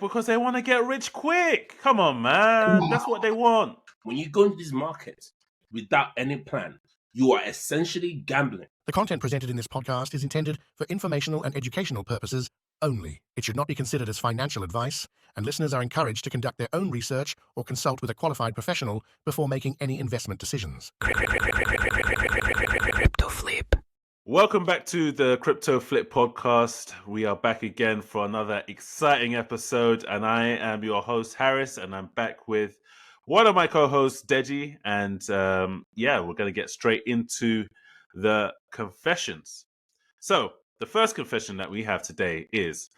Because they want to get rich quick. Come on, man. That's what they want. When you go into these markets without any plan, you are essentially gambling. The content presented in this podcast is intended for informational and educational purposes only. It should not be considered as financial advice, and listeners are encouraged to conduct their own research or consult with a qualified professional before making any investment decisions. Crypto Flip. Welcome back to the Crypto Flip podcast. We are back again for another exciting episode, and I am your host, Harris, and I'm back with one of my co-hosts, Deji, and we're going to get straight into the confessions. So, the first confession that we have today is,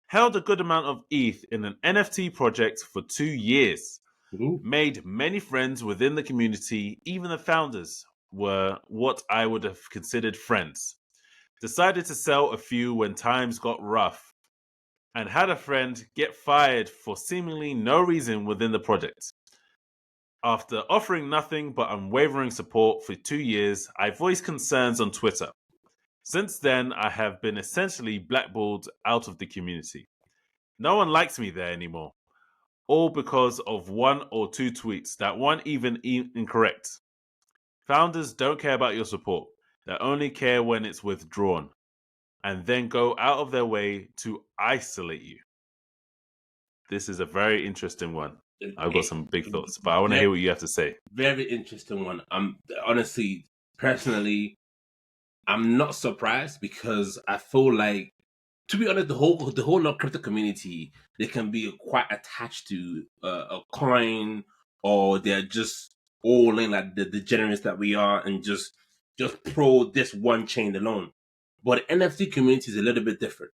held a good amount of ETH in an NFT project for 2 years. Ooh. Made many friends within the community, even the founders were what I would have considered friends. Decided to sell a few when times got rough, and had a friend get fired for seemingly no reason within the project. After offering nothing but unwavering support for 2 years, I voiced concerns on Twitter. Since then, I have been essentially blackballed out of the community. No one likes me there anymore, all because of one or two tweets that weren't even incorrect. Founders don't care about your support. They only care when it's withdrawn, and then go out of their way to isolate you. This is a very interesting one. I've got some big thoughts, but I want to hear what you have to say. Very interesting one. Honestly, personally, I'm not surprised because I feel like, to be honest, the whole crypto community, they can be quite attached to a coin, or they're just all in like the degenerates that we are, and just pro this one chain alone. But the NFT community is a little bit different.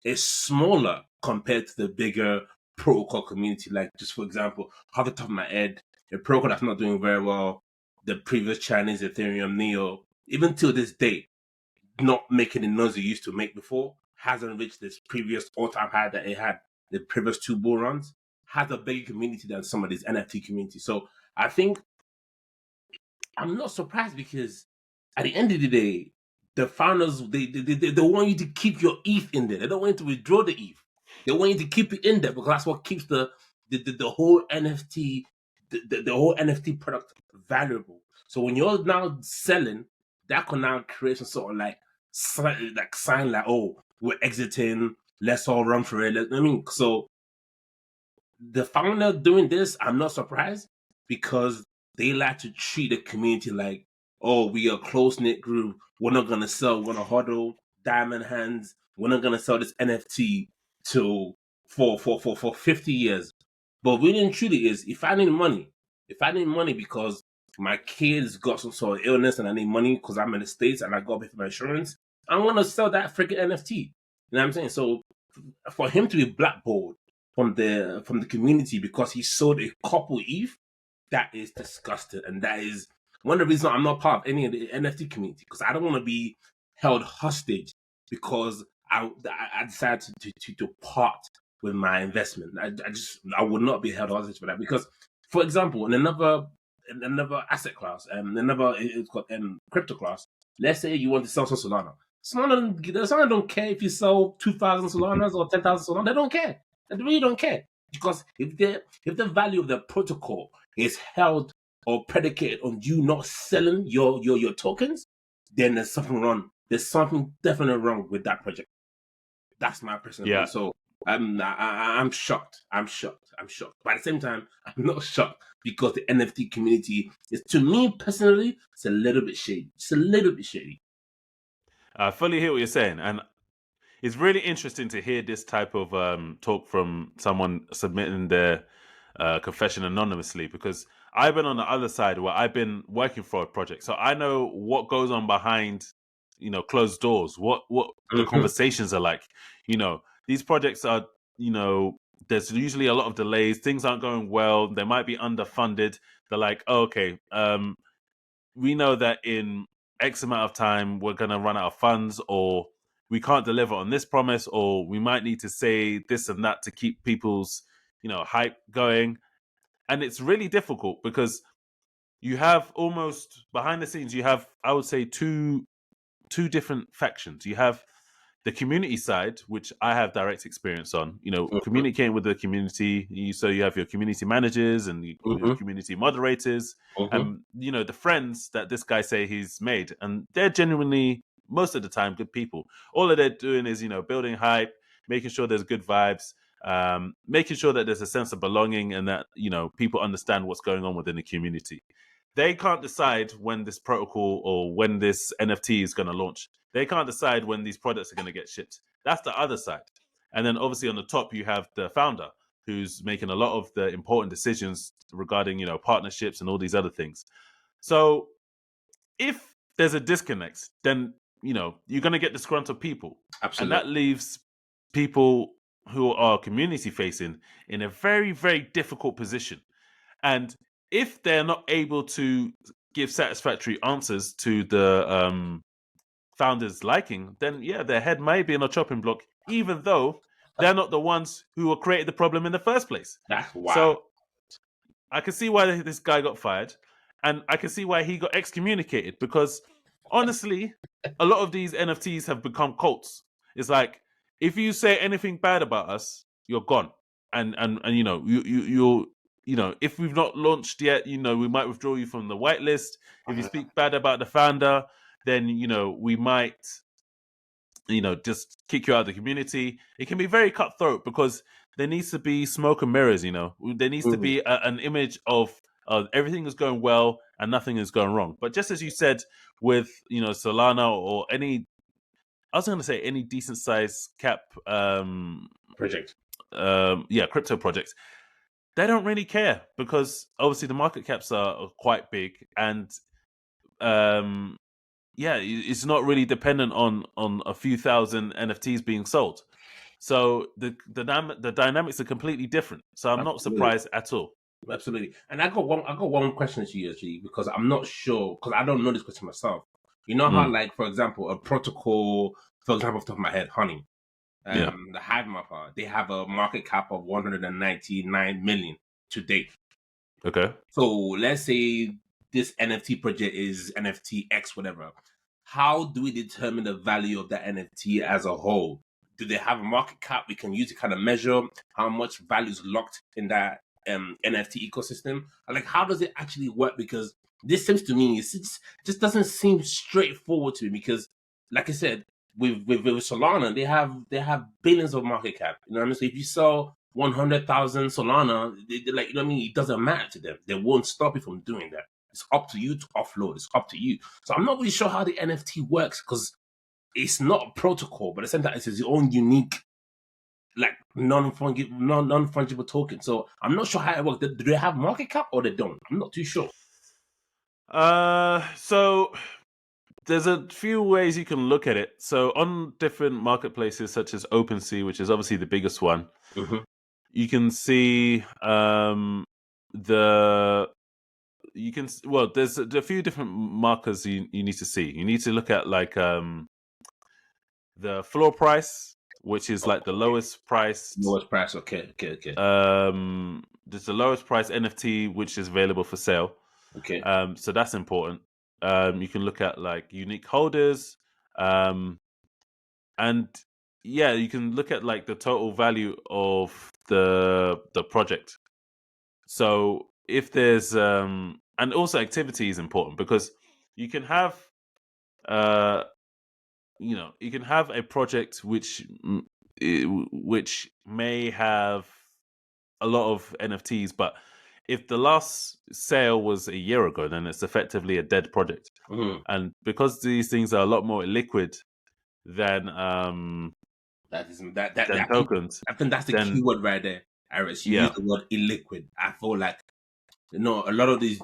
It's smaller compared to the bigger protocol community. Like, just for example, off the top of my head, a protocol that's not doing very well, the previous Chinese Ethereum Neo, even till this day, not making the noise it used to make before, hasn't reached this previous all-time high that it had the previous two bull runs, has a bigger community than some of these NFT communities. So I think I'm not surprised, because at the end of the day, the founders, they want you to keep your ETH in there. They don't want you to withdraw the ETH. They want you to keep it in there, because that's what keeps the whole NFT, the whole NFT product valuable. So when you're now selling, that can now create some sort of sign like, oh, we're exiting, let's all run for it. I mean, so the founder doing this, I'm not surprised, because they like to treat the community like, oh, we are a close-knit group. We're not going to sell. We're going to huddle, diamond hands. We're not going to sell this NFT for 50 years. But really and truly is, if I need money because my kids got some sort of illness and I need money because I'm in the States and I got to pay for my insurance, I'm going to sell that freaking NFT. You know what I'm saying? So for him to be blackballed from the community because he sold a couple ETH, that is disgusting. And that is one of the reasons I'm not part of any of the NFT community, because I don't want to be held hostage because I decided to part with my investment. I would not be held hostage for that, because, for example, in another asset class, it's called crypto class. Let's say you want to sell some Solana. Solana don't care if you sell 2,000 Solanas or 10,000 Solana. They don't care. They really don't care, because if the value of the protocol is held or predicated on you not selling your tokens, then there's something wrong. There's something definitely wrong with that project. That's my personal opinion. So I'm shocked. I'm shocked. But at the same time, I'm not shocked, because the NFT community is, to me personally, it's a little bit shady. I fully hear what you're saying, and it's really interesting to hear this type of talk from someone submitting their confession anonymously, because I've been on the other side where I've been working for a project, so I know what goes on behind, closed doors, what the conversations are like. These projects are, there's usually a lot of delays. Things aren't going well. They might be underfunded. They're like, oh, okay, we know that in X amount of time we're going to run out of funds, or we can't deliver on this promise, or we might need to say this and that to keep people's, hype going. And it's really difficult, because you have almost behind the scenes, you have, I would say, two different factions. You have the community side, which I have direct experience on, Mhm. communicating with the community. So you have your community managers and your Mhm. community moderators, Mhm. and the friends that this guy say he's made, and they're genuinely most of the time good people. All that they're doing is building hype, making sure there's good vibes, making sure that there's a sense of belonging, and that people understand what's going on within the community. They can't decide when this protocol or when this NFT is going to launch. They can't decide when these products are going to get shipped. That's the other side. And then obviously on the top, you have the founder who's making a lot of the important decisions regarding, partnerships and all these other things. So if there's a disconnect, then, you're going to get disgruntled people. And that Absolutely. leaves people who are community facing in a very, very difficult position. And if they're not able to give satisfactory answers to the founders' liking, then yeah, their head may be in a chopping block, even though they're not the ones who created the problem in the first place. That's wild. So I can see why this guy got fired, and I can see why he got excommunicated, because honestly, a lot of these NFTs have become cults. It's like, if you say anything bad about us, you're gone. And if we've not launched yet, we might withdraw you from the whitelist. If you speak bad about the founder, then we might just kick you out of the community. It can be very cutthroat, because there needs to be smoke and mirrors. There needs to Mhm. be an image of everything is going well and nothing is going wrong. But just as you said with Solana, or any, I was going to say any decent size cap, Project. crypto projects, they don't really care, because obviously the market caps are quite big, and it's not really dependent on a few thousand NFTs being sold. So the dynamics are completely different. So I'm not Absolutely. surprised at all. Absolutely. And I got one question to you actually, because I'm not sure, because I don't know this question myself. You know how, Mm, like, for example, a protocol, for example, off the top of my head, Honey, yeah. the Hive Mapper, they have a market cap of 199 million to date. Okay. So let's say this NFT project is NFT X, whatever. How do we determine the value of that NFT as a whole? Do they have a market cap we can use to kind of measure how much value is locked in that NFT ecosystem? Like, how does it actually work? Because this seems to me, it just doesn't seem straightforward to me. Because, like I said, with Solana, they have billions of market cap. You know what I mean? So if you sell 100,000 Solana, like, you know what I mean? It doesn't matter to them. They won't stop you from doing that. It's up to you to offload. It's up to you. So I'm not really sure how the NFT works, because it's not a protocol, but at the same time, it's its own unique, like, non-fungible token. So I'm not sure how it works. Do they have market cap or they don't? I'm not too sure. So there's a few ways you can look at it. So on different marketplaces such as OpenSea, which is obviously the biggest one, Mm-hmm. you can see the you can well there's a few different markers you need to see. You need to look at, like, the floor price, which is like the Okay. lowest priced Lowest price. Okay. there's the lowest price NFT which is available for sale. Okay. So that's important. You can look at, like, unique holders, um and yeah, you can look at, like, the total value of the project. So if there's and also activity is important, because you can have uh you can have a project which may have a lot of NFTs, but if the last sale was a year ago, then it's effectively a dead project. Mm-hmm. And because these things are a lot more illiquid than That is that tokens, I think that's the then keyword right there, Iris. You use yeah. the word illiquid. I feel like, a lot of these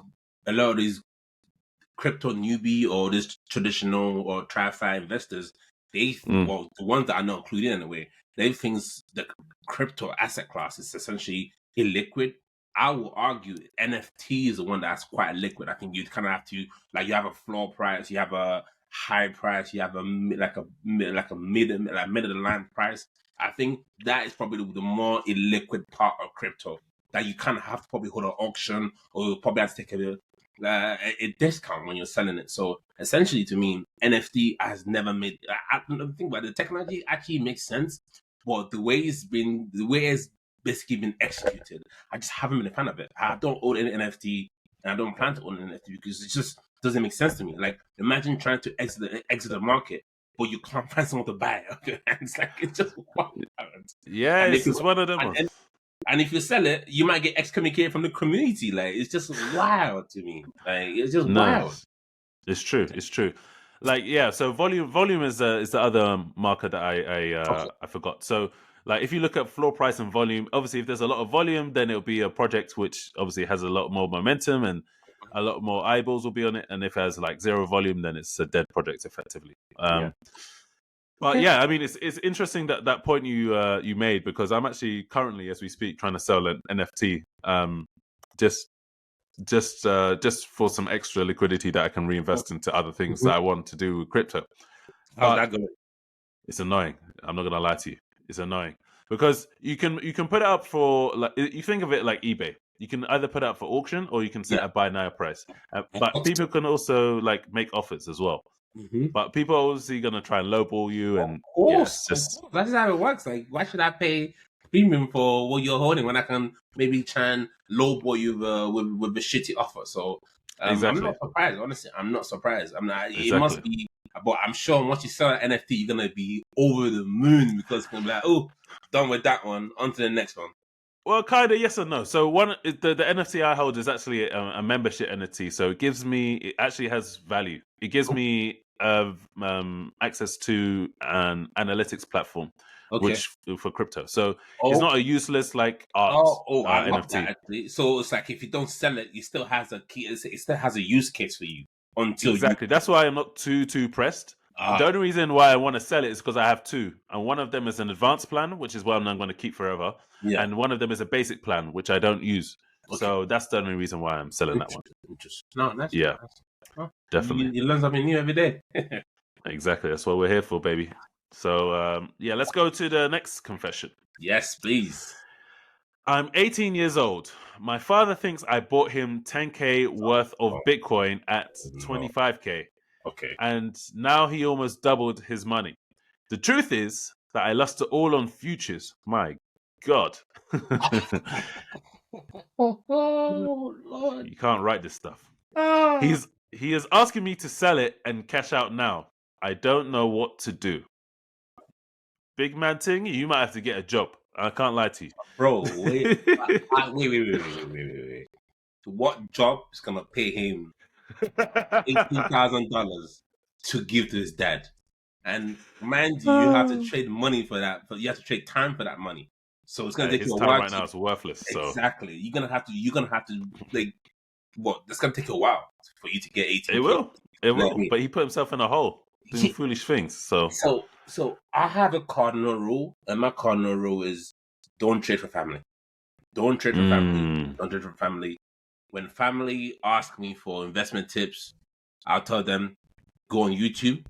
crypto newbie or this traditional or TradFi investors, Mm, well, the ones that are not included in a way, they think the crypto asset class is essentially illiquid. I will argue NFT is the one that's quite liquid. I think you kind of have to, like, you have a floor price, you have a high price, you have like a mid of the line price. I think that is probably the more illiquid part of crypto that you kind of have to probably hold an auction, or you probably have to take a discount when you're selling it. So essentially, to me, NFT has never made. I don't think about the technology actually makes sense, but the way it's basically been executed, I just haven't been a fan of it. I don't own any NFT, and I don't plan to own an NFT because it just doesn't make sense to me. Like, imagine trying to exit the market, but you can't find someone to buy it. And it's like it's just wild. Yeah, And it's if you just one of them. and if you sell it, you might get excommunicated from the community. Like, it's just wild to me. Like, it's just wild. It's true. It's true. Like, yeah. So volume is the other marker that I forgot. So, like, if you look at floor price and volume, obviously, if there's a lot of volume, then it'll be a project which obviously has a lot more momentum and a lot more eyeballs will be on it. And if it has like zero volume, then it's a dead project effectively. But yeah, I mean, it's interesting that point you made, because I'm actually currently, as we speak, trying to sell an NFT, just for some extra liquidity that I can reinvest into other things that I want to do with crypto. How's that going? It's annoying. I'm not gonna lie to you. It's annoying because you can put it up for, like, you think of it like eBay. You can either put it up for auction or you can set a buy now price. But people can also like make offers as well. But people are obviously gonna try and lowball you, and that's how it works. Like, why should I pay premium for what you're holding when I can maybe try and lowball you with a shitty offer? So exactly. I'm not surprised. Honestly, I'm not surprised. I'm not. Exactly. It must be. But I'm sure once you sell an NFT, you're gonna be over the moon because it's gonna be like, oh, done with that one, on to the next one. Well, kind of yes and no. So the NFT I hold is actually a membership NFT. So it actually has value. It gives me access to an analytics platform, which for crypto. So it's not a useless like art I love NFT. that, actually. So it's like if you don't sell it, it still has a key. It still has a use case for you until exactly. That's why I'm not too pressed. The only reason why I want to sell it is because I have two, and one of them is an advanced plan, which is what I'm going to keep forever, and one of them is a basic plan, which I don't use. So that's the only reason why I'm selling that one. No, that's definitely. You learn something new every day. Exactly, that's what we're here for, baby. So let's go to the next confession. Yes, please. I'm 18 years old. My father thinks I bought him 10K worth of Bitcoin at 25K. Okay. And now he almost doubled his money. The truth is that I lost it all on futures. My God. Oh, Lord. You can't write this stuff. He is asking me to sell it and cash out now. I don't know what to do. Big man Ting, you might have to get a job. I can't lie to you. Bro, wait. What job is going to pay him $18,000 to give to his dad? And mind you, you have to trade money for that. But you have to trade time for that money. So it's going to take you a while. His time right now is worthless. Exactly. You're going to have to like, what? It's going to take you a while for you to get 18. It will. But he put himself in a hole doing foolish things. So I have a cardinal rule, and my cardinal rule is don't trade for family. Don't trade for family. Don't trade for family. When family ask me for investment tips, I'll tell them, go on YouTube,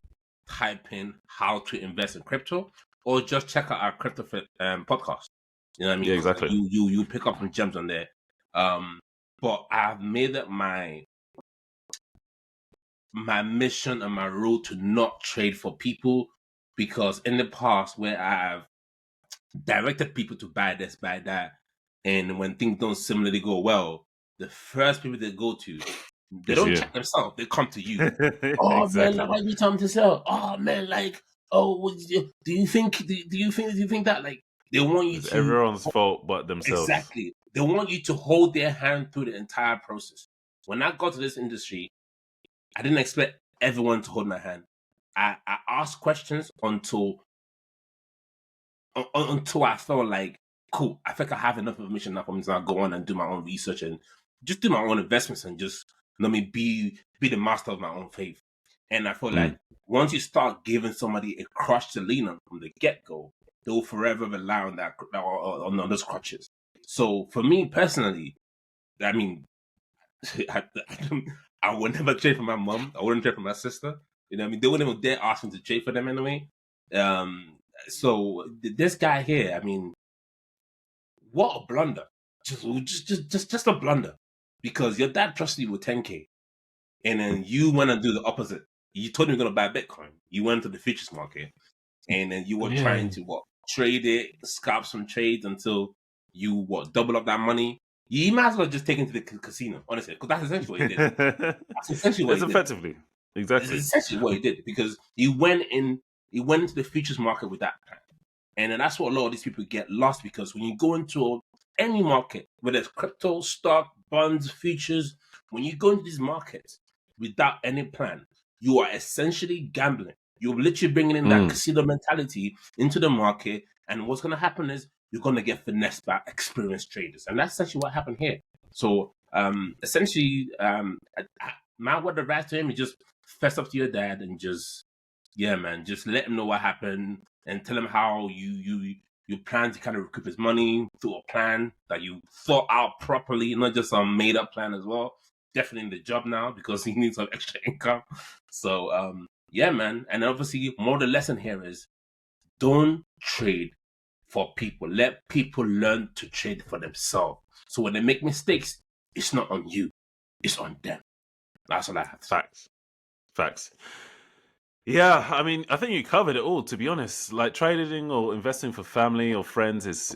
type in how to invest in crypto, or just check out our crypto podcast. You know what I mean? Yeah, exactly. You pick up some gems on there. But I've made it my mission and my rule to not trade for people, because in the past where I have directed people to buy this, buy that, and when things don't similarly go well, the first people they go to, they don't check themselves, they come to you. Oh man, like, why you tell me to sell? Oh man, like, do you think that, like, they want you it's to everyone's fault but themselves. Exactly. They want you to hold their hand through the entire process. When I got to this industry, I didn't expect everyone to hold my hand. I asked questions until I felt like, cool, I think I have enough information now for me to now go on and do my own research and just do my own investments and just let me be the master of my own faith. And I feel like once you start giving somebody a crutch to lean on from the get-go, they will forever rely on that on those crutches. So for me personally, I mean, I would never trade for my mom. I wouldn't trade for my sister. You know what I mean? They wouldn't even dare ask me to trade for them anyway. So this guy here, I mean, what a blunder! Just a blunder, because your dad trusted you with 10K. and then you went and do the opposite. You told me you're going to buy Bitcoin. You went to the futures market, and then you were trying to trade it, scalp some trades until you double up that money. You might as well just take it to the casino, honestly, because that's essentially what he did. That's essentially what he did. Effectively. Exactly. It's essentially what he did, because he went into the futures market with that plan. And then that's what a lot of these people get lost, because when you go into any market, whether it's crypto, stock, bonds, futures, when you go into these markets without any plan, you are essentially gambling. You're literally bringing in that casino mentality into the market. And what's going to happen is you're going to get finessed by experienced traders. And that's essentially what happened here. So essentially, my word of advice to him is just fess up to your dad and just let him know what happened and tell him how you plan to kind of recoup his money through a plan that you thought out properly, not just a made up plan as well. Definitely in the job now because he needs some extra income. So man. And obviously more the lesson here is don't trade for people. Let people learn to trade for themselves. So when they make mistakes, it's not on you, it's on them. That's all I have to say. Facts. Yeah, I mean, I think you covered it all. To be honest, like trading or investing for family or friends is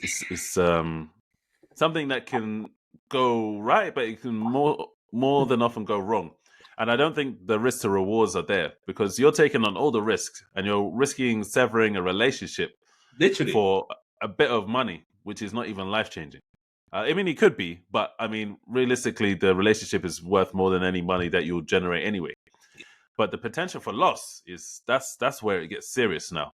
something that can go right, but it can more than often go wrong. And I don't think the risks to rewards are there because you're taking on all the risks and you're risking severing a relationship Literally for a bit of money, which is not even life changing. I mean, it could be, but I mean, realistically, the relationship is worth more than any money that you'll generate anyway. But the potential for loss that's where it gets serious now.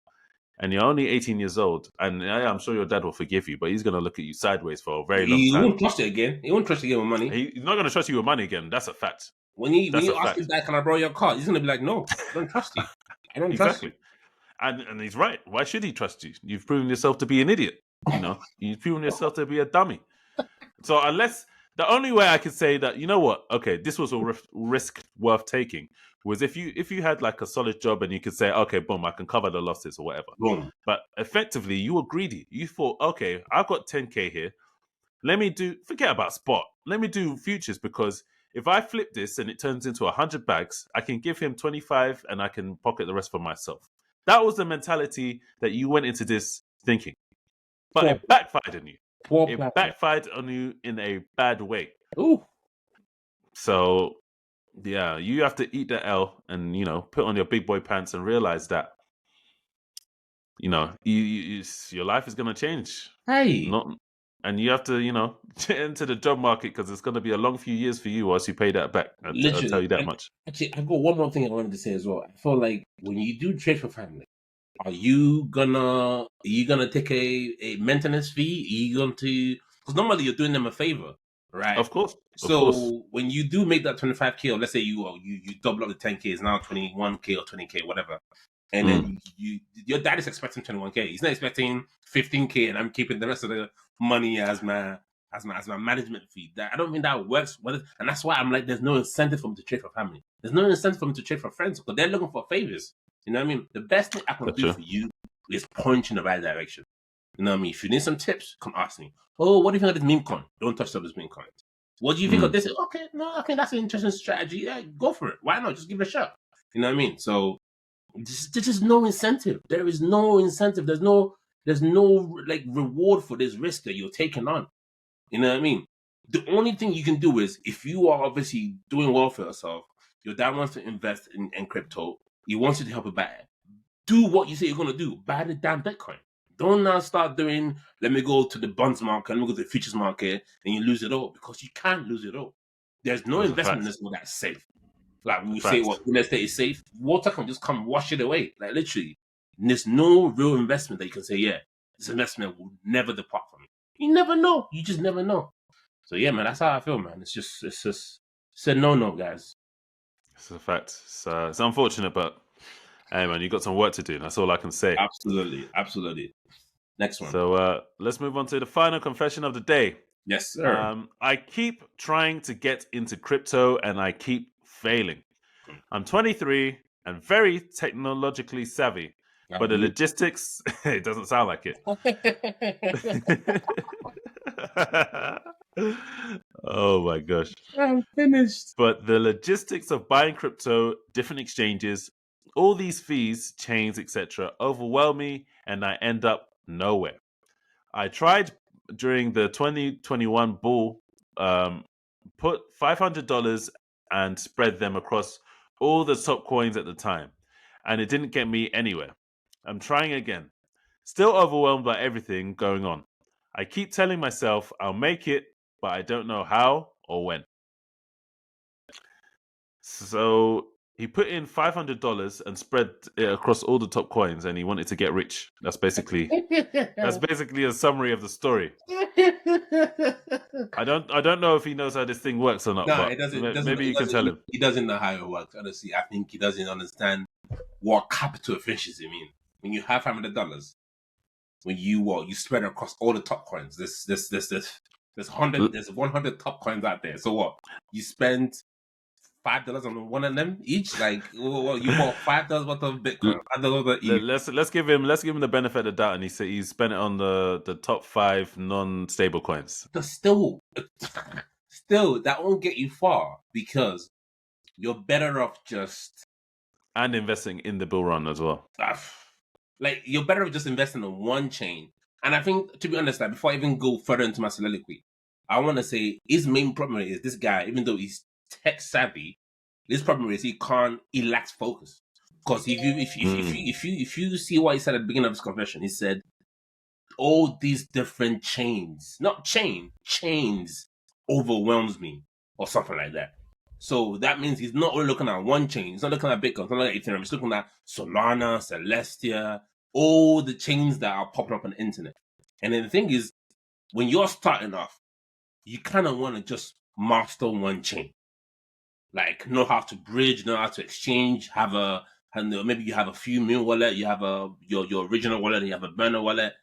And you're only 18 years old, and I'm sure your dad will forgive you, but he's going to look at you sideways for a very long time. He won't trust it again. He won't trust you again with money. He's not going to trust you with money again. That's a fact. When you ask his dad, "Can I borrow your car?" He's going to be like, "No, I don't trust you. I don't trust you." And he's right. Why should he trust you? You've proven yourself to be an idiot. You've proven yourself to be a dummy. So the only way I could say that, you know what, okay, this was a risk worth taking was if you had like a solid job and you could say, okay, boom, I can cover the losses or whatever. Boom. But effectively, you were greedy. You thought, okay, I've got 10K here. Forget about spot. Let me do futures because if I flip this and it turns into 100 bags, I can give him 25 and I can pocket the rest for myself. That was the mentality that you went into this thinking. But it backfired on you. It backfired on you in a bad way. Ooh. So, yeah, you have to eat the L and, put on your big boy pants and realize that, your life is going to change. Hey. And you have to, enter the job market because it's going to be a long few years for you whilst you pay that back. I'll tell you that much. Actually, I've got one more thing I wanted to say as well. I feel like when you do trade for family, are you gonna take a maintenance fee? Are you going to, because normally you're doing them a favor, right? Of course. So when you do make that 25K, or let's say you double up the 10K, it's now 21K or 20K, whatever. And then your dad is expecting 21K. He's not expecting 15K, and I'm keeping the rest of the money as my management fee. I don't think that works. And that's why I'm like, there's no incentive for him to trade for family. There's no incentive for him to trade for friends because they're looking for favors. You know what I mean? The best thing I can do for you is point you in the right direction. You know what I mean? If you need some tips, come ask me. Oh, what do you think of this meme coin? Don't touch this meme coin. What do you think of this? Okay, that's an interesting strategy. Yeah, go for it. Why not? Just give it a shot. You know what I mean? So there's just no incentive. There is no incentive. There's no like reward for this risk that you're taking on. You know what I mean? The only thing you can do is if you are obviously doing well for yourself, your dad wants to invest in crypto, he wants you to help him buy it. Do what you say you're going to do. Buy the damn Bitcoin. Don't now start doing, let me go to the bonds market, let me go to the futures market, and you lose it all because you can't lose it all. There's no investment in this world that's safe. Like we say, real estate is safe. Water can just come wash it away. Like literally, there's no real investment that you can say, yeah, this investment will never depart from me. You never know. You just never know. So yeah, man, that's how I feel, man. It's a no, guys. It's a fact. It's unfortunate, but hey, man, you got some work to do. That's all I can say. Absolutely. Next one. So let's move on to the final confession of the day. Yes, sir. I keep trying to get into crypto and I keep failing. I'm 23 and very technologically savvy, but the logistics, it doesn't sound like it. Oh my gosh. I'm finished. But the logistics of buying crypto, different exchanges, all these fees, chains, etc., overwhelm me, and I end up nowhere. I tried during the 2021 bull, put $500 and spread them across all the top coins at the time, and it didn't get me anywhere. I'm trying again. Still overwhelmed by everything going on. I keep telling myself I'll make it, but I don't know how or when. So he put in $500 and spread it across all the top coins, and he wanted to get rich. That's basically a summary of the story. I don't know if he knows how this thing works or not, No, but it doesn't. maybe you can tell him. He doesn't know how it works. Honestly, I think he doesn't understand what capital efficiency means. When you have $500, when you spread it across all the top coins, there's 100 top coins out there. So what? You spend $5 on one of them each. Like, well, you bought $5 worth of Bitcoin. $5 worth each. Let's give him the benefit of the doubt, and he said he spent it on the top 5 non-stable coins. But still, that won't get you far because you're better off just investing in the bull run as well. Like, you're better off just investing in one chain. And I think, to be honest, like, before I even go further into my soliloquy, I want to say his main problem is this guy, even though he's tech savvy, his problem is he lacks focus. Because if you see what he said at the beginning of his confession, he said all these different chains overwhelms me, or something like that. So that means he's not only looking at one chain. He's not looking at Bitcoin. He's not looking at Ethereum. He's looking at Solana, Celestia, all the chains that are popping up on the internet. And then the thing is, when you're starting off, you kind of want to just master one chain. Like, know how to bridge, know how to exchange, maybe you have a few mule wallet, you have your original wallet, you have a burner wallet,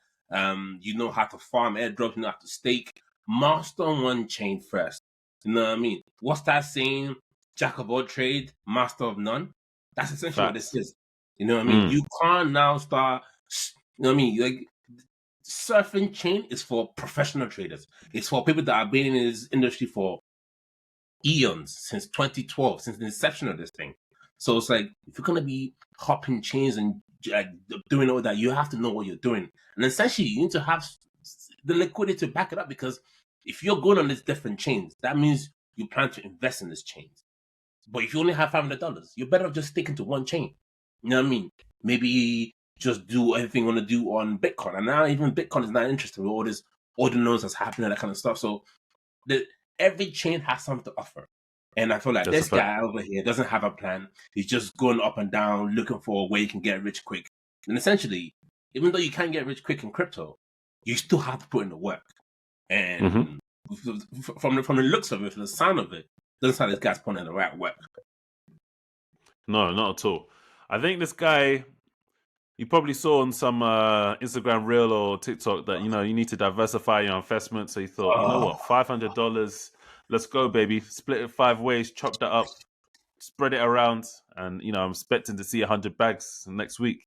you know how to farm airdrops, you know how to stake. Master one chain first. You know what I mean? What's that saying? Jack of all trades, master of none. That's essentially what this is. You know what I mean? You can't now start, you know what I mean? Like, surfing chain is for professional traders. It's for people that have been in this industry for eons, since 2012, since the inception of this thing. So it's like, if you're going to be hopping chains and doing all that, you have to know what you're doing. And essentially, you need to have the liquidity to back it up, because if you're going on these different chains, that means you plan to invest in these chains. But if you only have $500, you're better off just sticking to one chain. You know what I mean? Maybe just do everything you want to do on Bitcoin. And now even Bitcoin is not interested with all the noise that's happening, that kind of stuff. So every chain has something to offer. And I feel like this guy over here doesn't have a plan. He's just going up and down, looking for a way he can get rich quick. And essentially, even though you can get rich quick in crypto, you still have to put in the work. And from the looks of it, from the sound of it, doesn't sound like this guy's putting in the right work. No, not at all. I think this guy, you probably saw on some Instagram reel or TikTok that, you need to diversify your investment. So he thought, you know what, $500, let's go, baby. Split it 5 ways, chop that up, spread it around. And, I'm expecting to see 100 bags next week.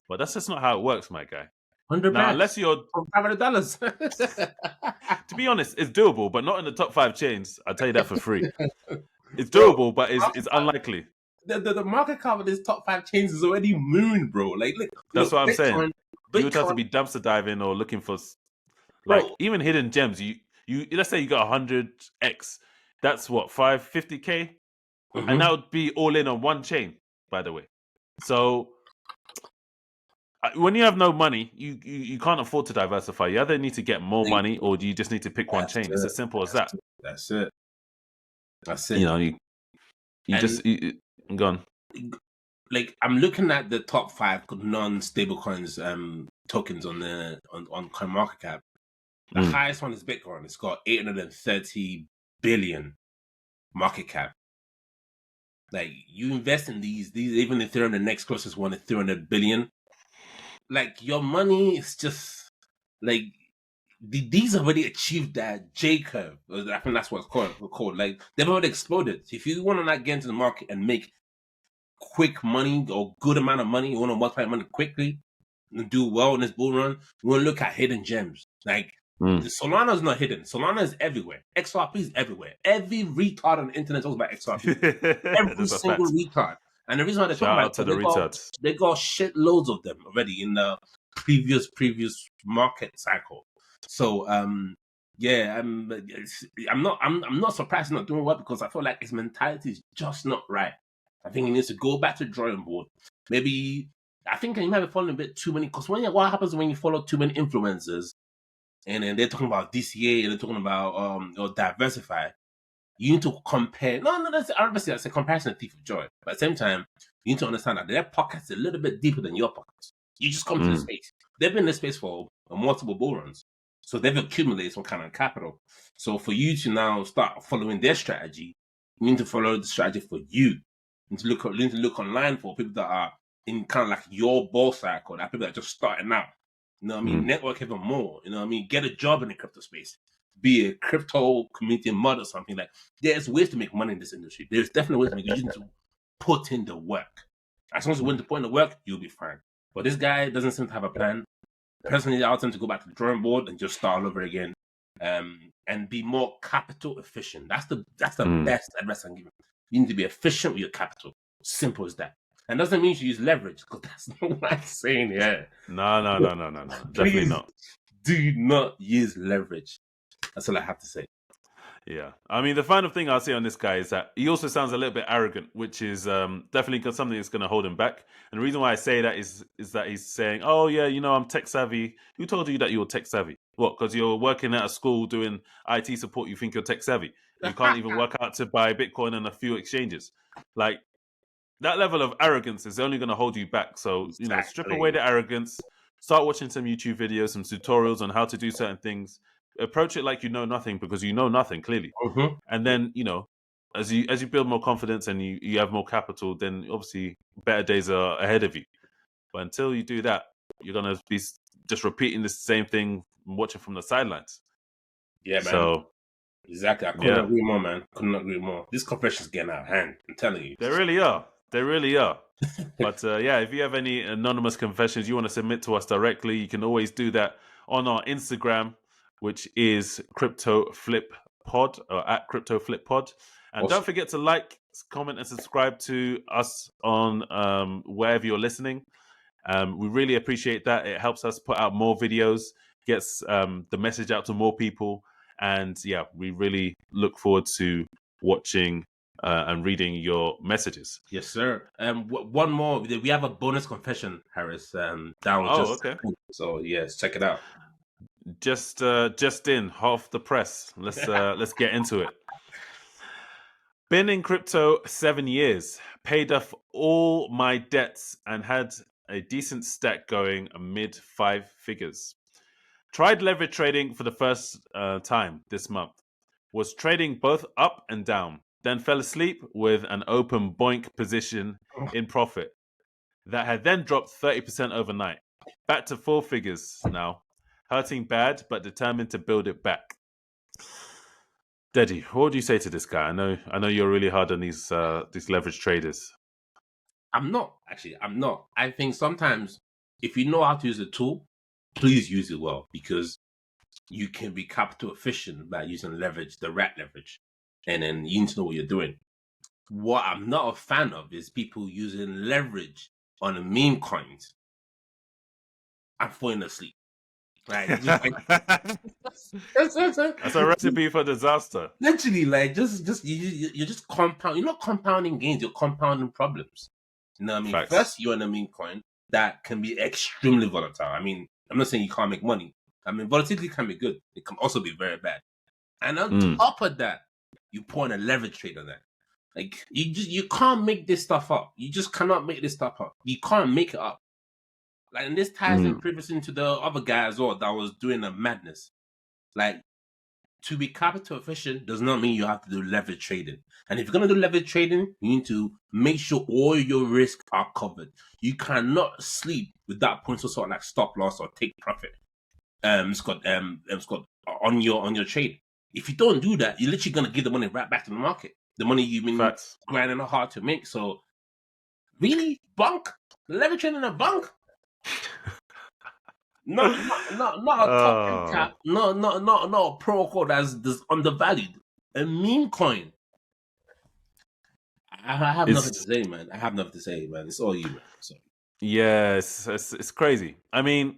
But that's just not how it works, my guy. 100 now, bags? Unless you're $500. To be honest, it's doable, but not in the top 5 chains. I'll tell you that for free. It's doable, but it's unlikely. The market cap of these top 5 chains is already moon, bro. Like, look, that's what I'm Bitcoin, saying. You would have to be dumpster diving or looking for, like, even hidden gems. You let's say you got 100x. That's what, 550K, and that would be all in on one chain, by the way. So when you have no money, you can't afford to diversify. You either need to get more money, or do you just need to pick one chain? It's as simple as that. That's it. Go on. Like, I'm looking at the top 5 non-stable coins tokens on CoinMarketCap. The highest one is Bitcoin. It's got 830 billion market cap. Like, you invest in these even Ethereum, the next closest one is 300 billion. Like, your money is just like these already achieved that J curve. I think that's what it's called. Like, they've already exploded. If you want to not get into the market and make quick money or good amount of money, you want to multiply money quickly and do well in this bull run, you want to look at hidden gems. Like, Solana's not hidden. Solana is everywhere. XRP is everywhere. Every retard on the internet talks about XRP. Every single retard. And the reason why they're talking about it, they got shitloads of them already in the previous market cycle. So I'm not surprised he's not doing well, because I feel like his mentality is just not right. I think he needs to go back to the drawing board. Maybe I think he might be following a bit too many, because what happens when you follow too many influencers and then they're talking about DCA and they're talking about or diversify. You need to compare. That's obviously that's a comparison of thief of joy. But at the same time, you need to understand that their pockets are a little bit deeper than your pockets. You just come to the space. They've been in this space for multiple bull runs. So they've accumulated some kind of capital. So for you to now start following their strategy, you need to follow the strategy for you. You need to look online for people that are in kind of like your bull cycle, that people that are just starting out. You know what I mean? Network even more. You know what I mean? Get a job in the crypto space. Be a crypto community mod or something. Like, there's ways to make money in this industry. There's definitely ways to make. You just need to put in the work. As long as you're willing to put in the work, you'll be fine. But this guy doesn't seem to have a plan. Personally, I would tend to go back to the drawing board and just start all over again, and be more capital efficient. That's the best advice I can give you. You need to be efficient with your capital. Simple as that. And doesn't mean you use leverage, because that's not what I'm saying here. No. Definitely not. Do not use leverage. That's all I have to say. Yeah. I mean, the final thing I'll say on this guy is that he also sounds a little bit arrogant, which is definitely something that's going to hold him back. And the reason why I say that is that he's saying, oh, yeah, I'm tech savvy. Who told you that you're tech savvy? What, because you're working at a school doing IT support, you think you're tech savvy? You can't even work out to buy Bitcoin on a few exchanges. Like, that level of arrogance is only going to hold you back. So, strip away the arrogance, start watching some YouTube videos, some tutorials on how to do certain things. Approach it like you know nothing, because you know nothing, clearly. And then, as you build more confidence and you have more capital, then obviously better days are ahead of you. But until you do that, you're going to be just repeating the same thing, watching from the sidelines. Yeah, man. So, exactly. I couldn't agree more, man. Couldn't agree more. This confession's getting out of hand. I'm telling you. They really are. But if you have any anonymous confessions you want to submit to us directly, you can always do that on our Instagram, which is CryptoFlipPod, or at CryptoFlipPod. And don't forget to like, comment, and subscribe to us on wherever you're listening. We really appreciate that. It helps us put out more videos, gets the message out to more people. And we really look forward to watching and reading your messages. Yes, sir. One more. We have a bonus confession, Harris. Okay. So yes, check it out. Just in, half the press. Let's get into it. Been in crypto 7 years, paid off all my debts, and had a decent stack going mid 5 figures. Tried leverage trading for the first time this month. Was trading both up and down. Then fell asleep with an open boink position in profit that had then dropped 30% overnight. Back to 4 figures now. Hurting bad, but determined to build it back. Deji, what would you say to this guy? I know you're really hard on these leverage traders. I'm not. I think sometimes if you know how to use a tool, please use it well, because you can be capital efficient by using leverage, the right leverage, and then you need to know what you're doing. What I'm not a fan of is people using leverage on the meme coins and falling asleep. Right? That's a recipe for disaster. Literally, like you're just compound. You're not compounding gains. You're compounding problems. You know what I mean? Facts. First, you're in a meme coin that can be extremely volatile. I mean, I'm not saying you can't make money. I mean, volatility can be good. It can also be very bad. And on top of that, you pour in a leverage trade on that. Like you can't make this stuff up. You just cannot make this stuff up. You can't make it up. Like, and this ties in previously into the other guy as well that was doing a madness. Like, to be capital efficient does not mean you have to do leverage trading. And if you're gonna do leverage trading, you need to make sure all your risks are covered. You cannot sleep with that point of sort of like stop loss or take profit. Scott, on your trade. If you don't do that, you're literally gonna give the money right back to the market. The money you've been grinding hard to make. So, really, bunk? Leverage trading a bunk? Not a token cap, not a protocol that's undervalued. A meme coin. I have nothing to say, man. I have nothing to say, man. It's all you, man. So. Yeah, it's crazy. I mean,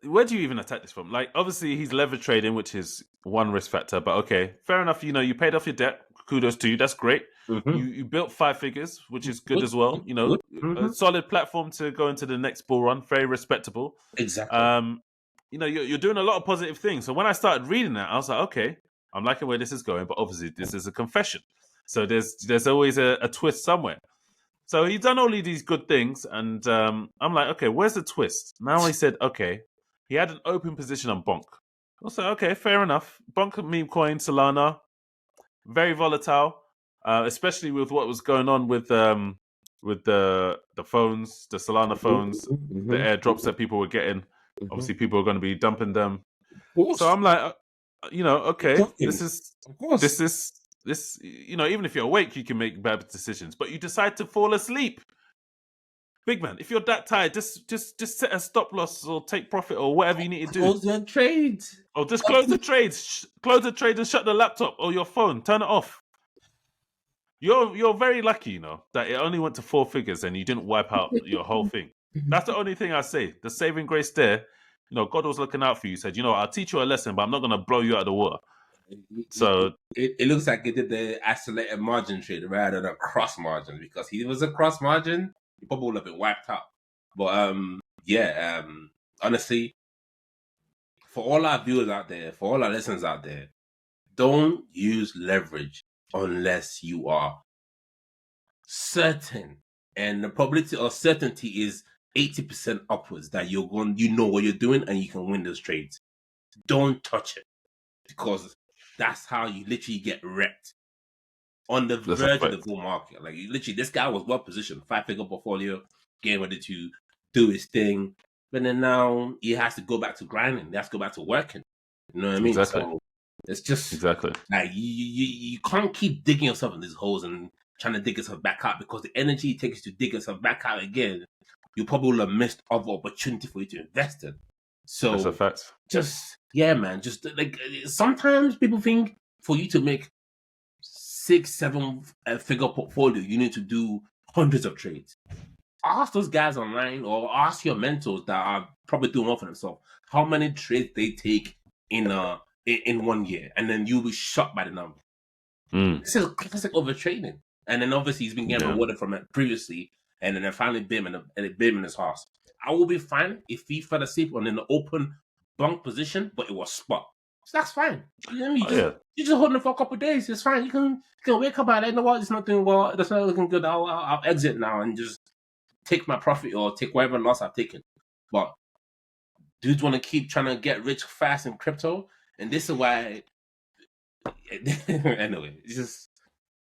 where do you even attack this from? Like, obviously, he's leverage trading, which is one risk factor. But okay, fair enough. You know, you paid off your debt. Kudos to you. That's great. Mm-hmm. You built 5 figures, which is good as well. You know, a solid platform to go into the next bull run. Very respectable. Exactly. You know, you're doing a lot of positive things. So when I started reading that, I was like, okay, I'm liking where this is going. But obviously, this is a confession. So there's always a twist somewhere. So he's done all of these good things, and I'm like, okay, where's the twist? Now he said, okay, he had an open position on Bonk. I was like, okay, fair enough. Bonk meme coin, Solana, very volatile, especially with what was going on with the phones, the Solana phones, the airdrops that people were getting. Obviously, people are going to be dumping them. So I'm like, you know, okay, this, you know, even if you're awake, you can make bad decisions, but you decide to fall asleep. Big man, if you're that tired, just set a stop loss or take profit or whatever you need to do. Close the trade. Or just close the trades. Close the trade and shut the laptop or your phone. Turn it off. You're very lucky, you know, that it only went to 4 figures and you didn't wipe out your whole thing. That's the only thing I say. The saving grace there, you know, God was looking out for you. Said, you know, I'll teach you a lesson, but I'm not going to blow you out of the water. So it looks like he did the isolated margin trade rather than a cross margin, because he was a cross margin, he probably would have been wiped out. But honestly, for all our viewers out there, for all our listeners out there, don't use leverage unless you are certain, and the probability or certainty is 80% upwards that you know what you're doing and you can win those trades. Don't touch it, because that's how you literally get wrecked on the verge of the bull market. Like, literally, this guy was well positioned, 5-figure portfolio, getting ready to do his thing, but then now he has to go back to grinding. He has to go back to working. You know what I mean? Exactly. So it's just exactly like you can't keep digging yourself in these holes and trying to dig yourself back out, because the energy it takes to dig yourself back out again, you probably will have missed other opportunity for you to invest in. So that's a fact. Just man, just like sometimes people think for you to make 6-7 figure portfolio, you need to do hundreds of trades. Ask those guys online or ask your mentors that are probably doing well for themselves how many trades they take in 1 year, and then you'll be shocked by the number. This is classic overtrading. And then obviously he's been getting rewarded from it previously, and then finally bim in his house. I will be fine if he fell asleep on an open bunk position, but it was spot. So that's fine. You know what I mean? You just hold it for a couple of days. It's fine. You can wake up and you know what? It's not doing well. That's not looking good. I'll exit now and just take my profit or take whatever loss I've taken. But dudes want to keep trying to get rich fast in crypto, and this is why. Anyway, it's just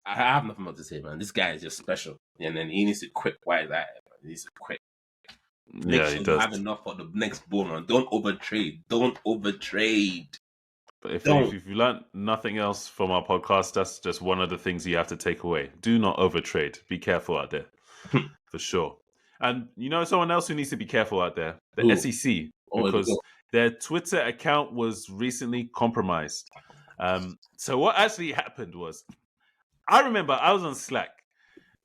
I have nothing more to say, man. This guy is just special, and then he needs to quit. Why is that? He needs to quit. Make sure you have enough for the next bull run. Don't overtrade. But if you learned nothing else from our podcast, that's just one of the things you have to take away. Do not overtrade. Be careful out there, for sure. And you know someone else who needs to be careful out there? The SEC, because their Twitter account was recently compromised. So what actually happened was, I remember I was on Slack.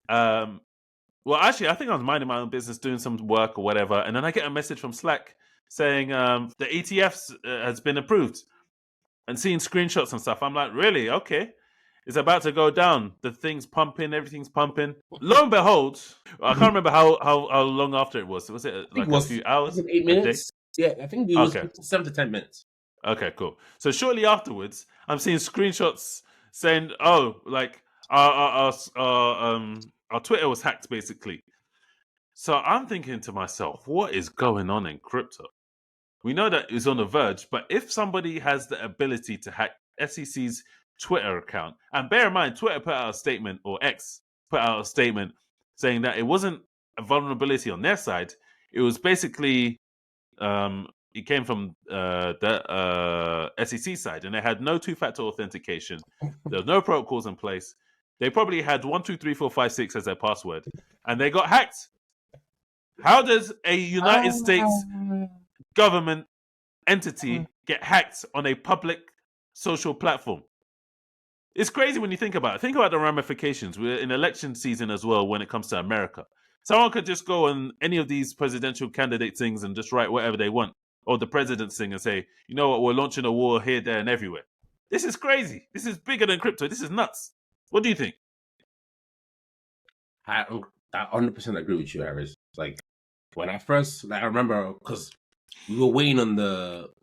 Well, actually, I think I was minding my own business, doing some work or whatever, and then I get a message from Slack saying the ETFs has been approved, and seeing screenshots and stuff. I'm like, really? Okay. It's about to go down. The thing's pumping. Everything's pumping. Lo and behold, I can't remember how long after it was. Was it like a few hours? Was it 8 minutes? Yeah, I think it was 7 to 10 minutes. Okay, cool. So shortly afterwards, I'm seeing screenshots saying, "Oh, like our Twitter was hacked, basically." So I'm thinking to myself, what is going on in crypto? We know that it's on the verge, but if somebody has the ability to hack SEC's Twitter account, and bear in mind, Twitter put out a statement, or X put out a statement saying that it wasn't a vulnerability on their side. It was basically, it came from the SEC side, and they had no 2-factor authentication. There was no protocols in place. They probably had 1, 2, 3, 4, 5, 6 as their password, and they got hacked. How does a United States government entity get hacked on a public social platform? It's crazy when you think about it. Think about the ramifications. We're in election season as well when it comes to America. Someone could just go on any of these presidential candidate things and just write whatever they want, or the president's thing and say, you know what, we're launching a war here, there, and everywhere. This is crazy. This is bigger than crypto. This is nuts. What do you think? I 100% agree with you, Harris. Like, when I first, I remember, because we were waiting on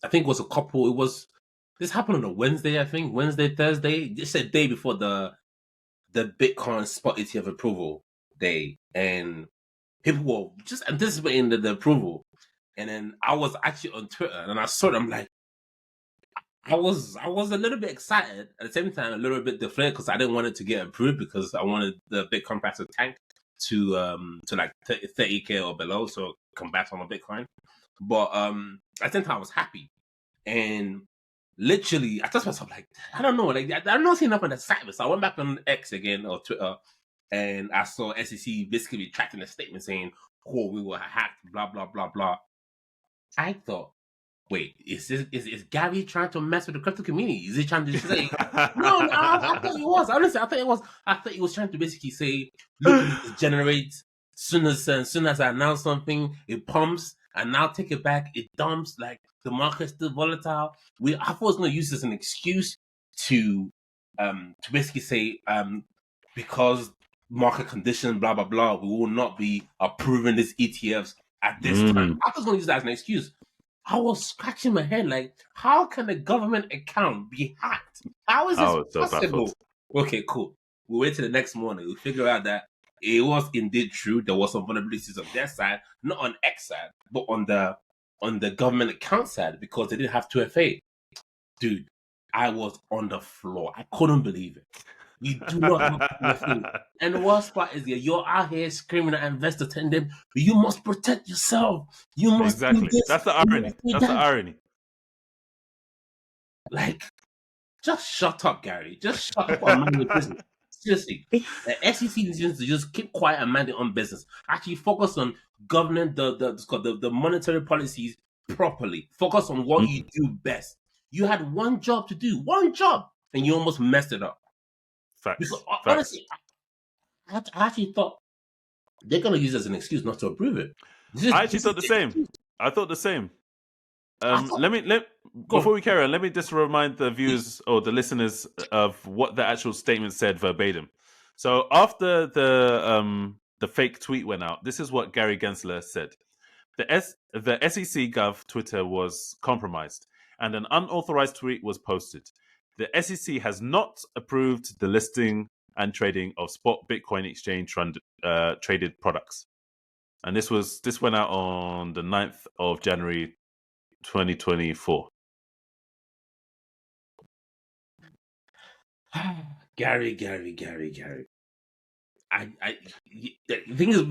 I think it was this happened on a Wednesday, I think, Wednesday, Thursday, just a day before the Bitcoin spot ETF approval day. And people were just anticipating the approval. And then I was actually on Twitter and I saw them, like, I was a little bit excited, at the same time a little bit deflated because I didn't want it to get approved because I wanted the Bitcoin price to tank to like 30K or below, so come back on the Bitcoin. But at the same time I was happy, and literally I touched myself like, I don't know, like I don't know enough on the site, so I went back on X again or Twitter, and I saw SEC basically retracting a statement saying, "Oh, we were hacked," blah blah blah blah. I thought, wait, is Gary trying to mess with the crypto community? Is he trying to say no, I thought he was. Honestly, I thought he was trying to basically say, look, it generates soon as I announce something, it pumps, and now take it back, it dumps, like the market's still volatile. I thought I was gonna use this as an excuse to basically say because market condition, blah blah blah, we will not be approving these ETFs at this time. I was gonna use that as an excuse. I was scratching my head like, how can a government account be hacked? How is this possible? Okay, cool. We wait till the next morning. We figure out that it was indeed true. There was some vulnerabilities on their side, not on X side, but on the government account side, because they didn't have 2FA. Dude, I was on the floor. I couldn't believe it. You do not have 2FA. And the worst part is that you're out here screaming at investors, telling them, you must protect yourself. You must do this. That's the irony. That's the irony. Like, just shut up, Gary. Just shut up and mind your business. Seriously. The SEC needs to just keep quiet and mind their own business. Actually focus on governing the monetary policies properly. Focus on what you do best. You had one job to do. One job. And you almost messed it up. Facts. Because honestly, I actually thought they're going to use it as an excuse not to approve it. I actually thought the same. I thought the same. Before we carry on, let me just remind the viewers or the listeners of what the actual statement said verbatim. So after the fake tweet went out, this is what Gary Gensler said. The SEC Gov Twitter was compromised and an unauthorized tweet was posted. The SEC has not approved the listing and trading of spot Bitcoin exchange traded products. And this went out on the 9th of January 2024. Gary. The thing is,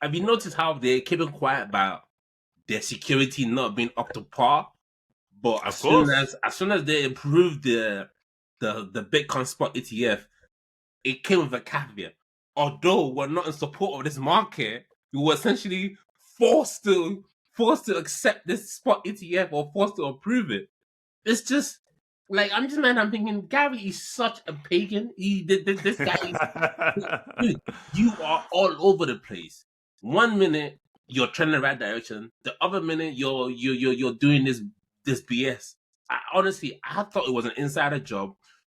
have you noticed how they're keeping quiet about their security not being up to par? But as soon as they approved the Bitcoin spot ETF, it came with a caveat. Although we're not in support of this market, we were essentially forced to accept this spot ETF or forced to approve it. It's just like I'm thinking Gary is such a pagan. This guy dude, you are all over the place. 1 minute you're trending in the right direction, the other minute you're doing this BS. I thought it was an insider job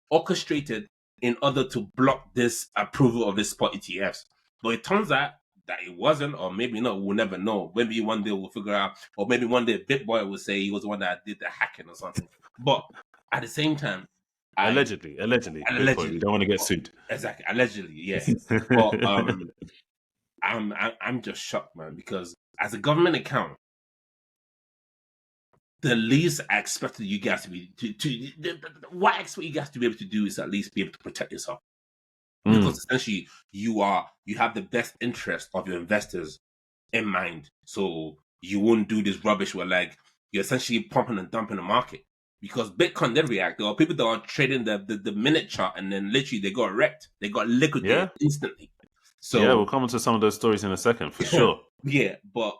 orchestrated in order to block this approval of this spot ETFs. But it turns out that it wasn't, or maybe not, we'll never know. Maybe one day we'll figure out, or maybe one day BitBoy will say he was the one that did the hacking or something. But at the same time, allegedly, we don't want to get sued. Exactly, allegedly, yes. But I'm just shocked, man, because as a government account, the least I expected you guys to be what I expect you guys to be able to do is at least be able to protect yourself. Because essentially you have the best interest of your investors in mind. So you won't do this rubbish where like you're essentially pumping and dumping the market. Because Bitcoin did react. There are people that are trading the minute chart and then literally they got wrecked. They got liquidated instantly. So yeah, we'll come on to some of those stories in a second for sure. Yeah, but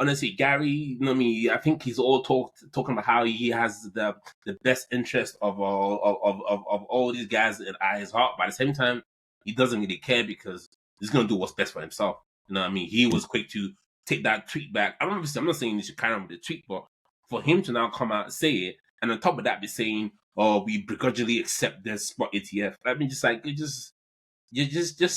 honestly, Gary, you know what I mean, I think he's all talking about how he has the best interest of all these guys at his heart, but at the same time, he doesn't really care because he's gonna do what's best for himself. You know what I mean? He was quick to take that tweet back. I'm not saying you should carry on with the tweet, but for him to now come out and say it, and on top of that, be saying, "Oh, we begrudgingly accept this spot ETF." I mean, just like it just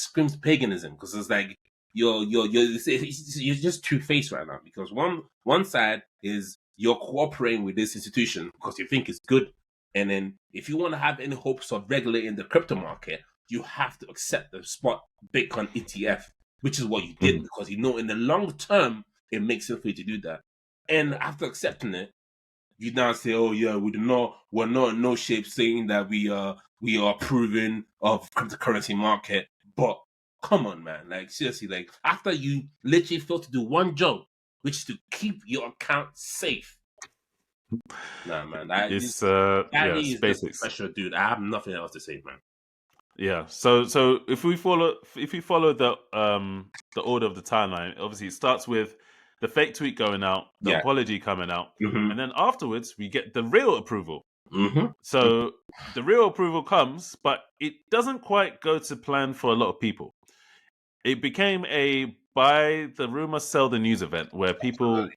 screams paganism, because it's like you're just two-faced right now, because one side is you're cooperating with this institution because you think it's good, and then if you want to have any hopes of regulating the crypto market, you have to accept the spot Bitcoin ETF, which is what you did, because you know in the long term it makes sense for you to do that. And after accepting it, you now say, "Oh yeah, we're not in no shape saying that we are approving of cryptocurrency market." But come on, man, like seriously, like after you literally failed to do one job, which is to keep your account safe. Nah, man, that is just a basics. special dude. I have nothing else to say, man. Yeah. So if we follow the order of the timeline, obviously it starts with the fake tweet going out, the apology coming out, and then afterwards we get the real approval. So the real approval comes, but it doesn't quite go to plan for a lot of people. It became a buy the rumor, sell the news event where people,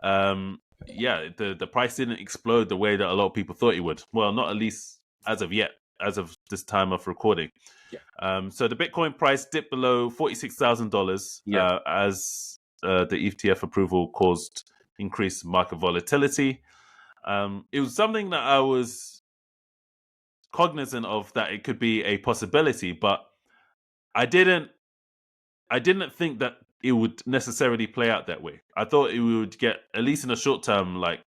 the price didn't explode the way that a lot of people thought it would. Well, not at least as of yet, as of this time of recording. So the Bitcoin price dipped below $46,000 as the ETF approval caused increased market volatility. It was something that I was cognizant of, that it could be a possibility, but I didn't think that it would necessarily play out that way. I thought it would get, at least in the short term, like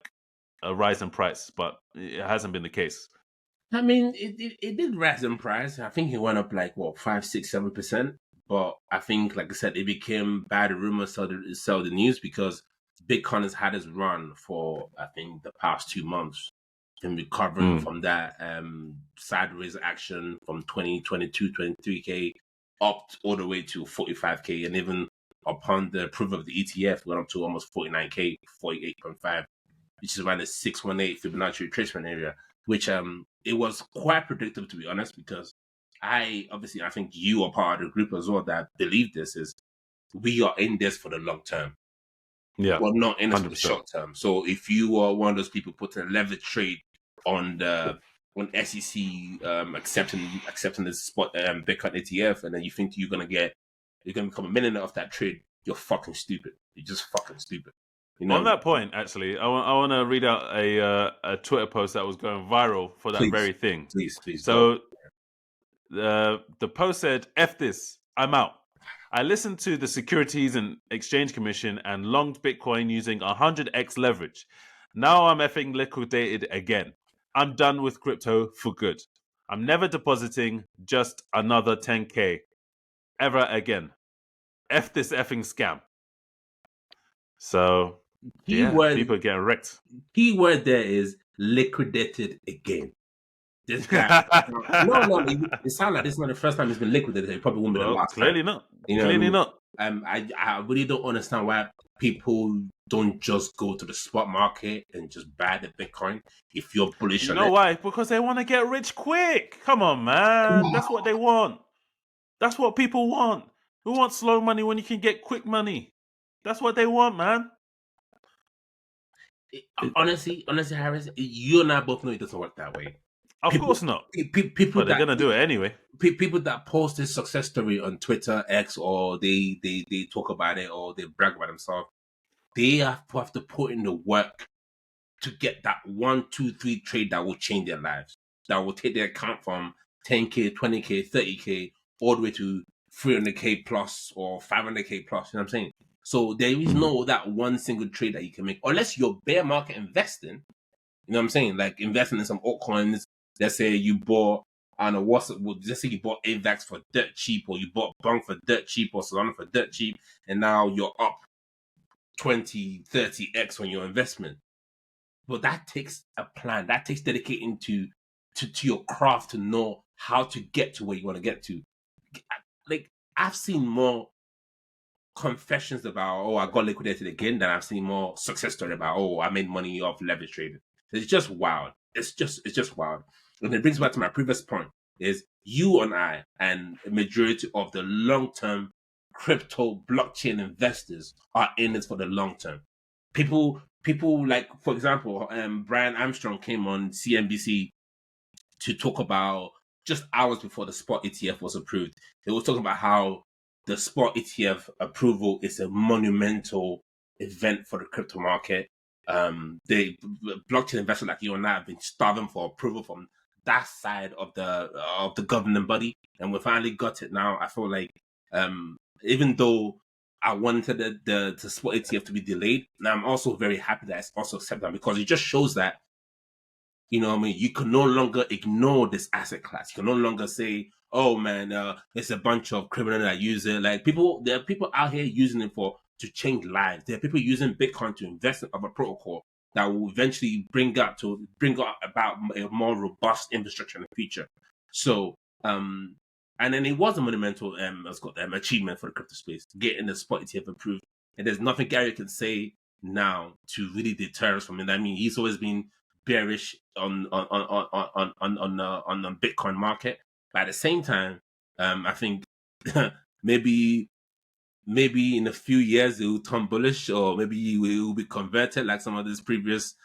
a rise in price, but it hasn't been the case. I mean, it did rise in price. I think it went up like 5, 6, 7%. But I think, like I said, it became bad rumors sell the news, because Bitcoin has had its run for, I think, the past 2 months, and recovering from that sideways action from 22, 23K up all the way to 45K, and even upon the approval of the ETF, went up to almost 49K, 48.5, which is around the 618 Fibonacci retracement area, which it was quite predictable, to be honest, because I think you are part of the group as well that believe this, is we are in this for the long term. Yeah, we're not in this 100%. for the short term. So if you are one of those people putting a leverage trade on SEC accepting this spot Bitcoin ETF, and then you think you're gonna become a millionaire off that trade, you're fucking stupid. You're just fucking stupid. You know? On that point, actually, I want to read out a Twitter post that was going viral for that very thing. Please. So the post said, "F this, I'm out. I listened to the Securities and Exchange Commission and longed Bitcoin using 100x leverage. Now I'm effing liquidated again. I'm done with crypto for good. I'm never depositing just another 10K ever again. F this effing scam." So people are getting wrecked. Keyword there is liquidated again. This guy, no, it sounds like this is not the first time he's been liquidated. It probably won't be the last clearly time. not. You know clearly not. I really don't understand why people don't just go to the spot market and just buy the Bitcoin if you're bullish on it. You know why? Because they want to get rich quick. Come on, man. That's what they want. That's what people want. Who wants slow money when you can get quick money? That's what they want, man. Honestly, Harris, you and I both know it doesn't work that way. Of course not. People but they're gonna do it anyway. People that post this success story on Twitter, X, or they talk about it, or they brag about themselves, they have to put in the work to get that 1, 2, 3 trade that will change their lives, that will take their account from 10K, 20K, 30K, all the way to 300K plus or 500K plus. You know what I'm saying? So there is no that one single trade that you can make, unless you're bear market investing. You know what I'm saying? Like investing in some altcoins. Let's say you bought, I don't know, let's say you bought AVAX for dirt cheap, or you bought Bunk for dirt cheap, or Solana for dirt cheap, and now you're up 20, 30x on your investment. But that takes a plan. That takes dedicating to your craft to know how to get to where you want to get to. Like, I've seen more confessions about, oh, I got liquidated again, than I've seen more success story about, oh, I made money off leverage trading. It's just wild. It's just wild. And it brings back to my previous point, is you and I and a majority of the long-term crypto blockchain investors are in it for the long term. People like, for example, Brian Armstrong came on CNBC to talk about, just hours before the spot ETF was approved. They were talking about how the spot ETF approval is a monumental event for the crypto market. The blockchain investors like you and I have been starving for approval from that side of the governing body, and we finally got it now. I feel like, even though I wanted the spot ETF to be delayed, now I'm also very happy that it's also accepted, because it just shows that, you know what I mean, you can no longer ignore this asset class. You can no longer say, oh man, it's a bunch of criminals that use it. Like, there are people out here using it to change lives. There are people using Bitcoin to invest in other protocol that will eventually bring about a more robust infrastructure in the future. So, and then it was a monumental achievement for the crypto space, getting the spot ETF approved. And there's nothing Gary can say now to really deter us from it. I mean, he's always been bearish on the Bitcoin market, but at the same time, I think maybe in a few years it will turn bullish, or maybe it will be converted like some of these previous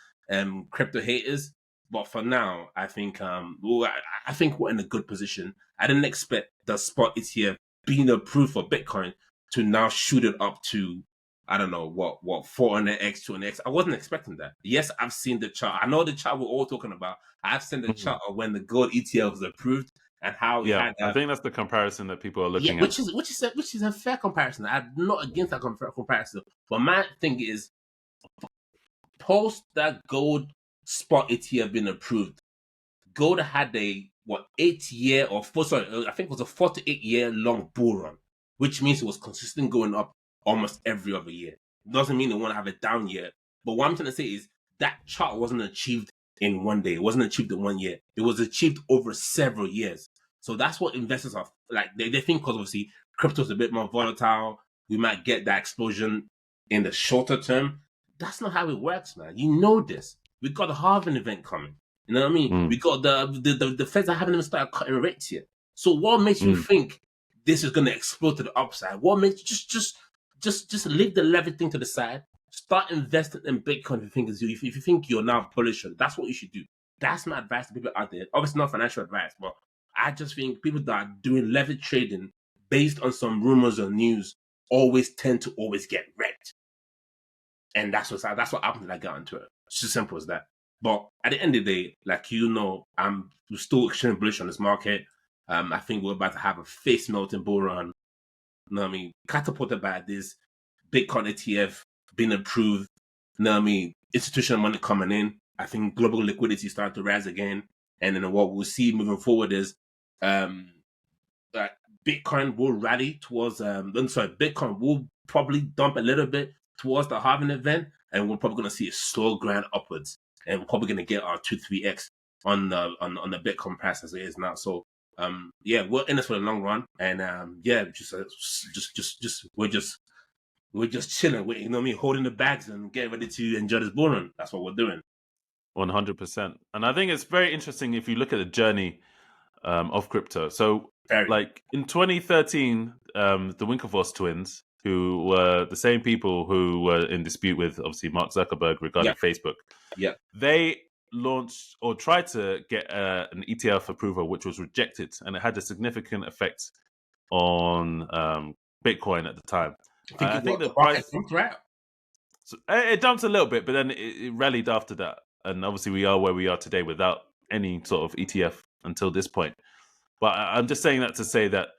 crypto haters. But for now, I think I think we're in a good position. I didn't expect the spot ETF being approved for Bitcoin to now shoot it up to, I don't know what 400x, 200x. I wasn't expecting that. Yes, I've seen the chart. I know the chart we're all talking about. I've seen the chart of when the gold ETF was approved and how it had. I think that's the comparison that people are looking which at. Which is a fair comparison. I'm not against that comparison. But my thing is, post that gold spot ETF being approved, gold had a 8-year or I think it was a 4 to 8 year long bull run, which means it was consistent going up almost every other year. Doesn't mean they want to have a down year. But what I'm trying to say is that chart wasn't achieved in one day. It wasn't achieved in 1 year. It was achieved over several years. So that's what investors are like. They think, because obviously crypto is a bit more volatile, we might get that explosion in the shorter term. That's not how it works, man. You know this. We got the halving event coming. You know what I mean? We got the Feds that haven't even started cutting rates yet. So what makes you think this is going to explode to the upside? What makes just leave the leverage thing to the side? Start investing in Bitcoin if you think you're now bullish on it. That's what you should do. That's my advice to people out there. Obviously not financial advice, but I just think people that are doing leverage trading based on some rumors or news always tend to get wrecked. And that's what happened when I got into it. It's as simple as that. But at the end of the day, like, I'm still extremely bullish on this market. I think we're about to have a face melting bull run. You know what I mean? Catapulted by this Bitcoin ETF being approved. You know what I mean? Institutional money coming in. I think global liquidity starting to rise again. And then what we'll see moving forward is that Bitcoin will rally towards Bitcoin will probably dump a little bit towards the halving event, and we're probably going to see a slow grind upwards, and we're probably going to get our 2-3x on the Bitcoin price as it is now. So we're in this for the long run, and we're just chilling, you know what I mean, holding the bags and getting ready to enjoy this bull run. That's what we're doing. 100%. And I think it's very interesting if you look at the journey of crypto. So, like in 2013, the Winklevoss twins, who were the same people who were in dispute with, obviously, Mark Zuckerberg regarding Facebook, they launched or tried to get an ETF approval, which was rejected, and it had a significant effect on Bitcoin at the time. I think the price jumped right. So it dumped a little bit, but then it rallied after that. And obviously, we are where we are today without any sort of ETF until this point. But I'm just saying that to say that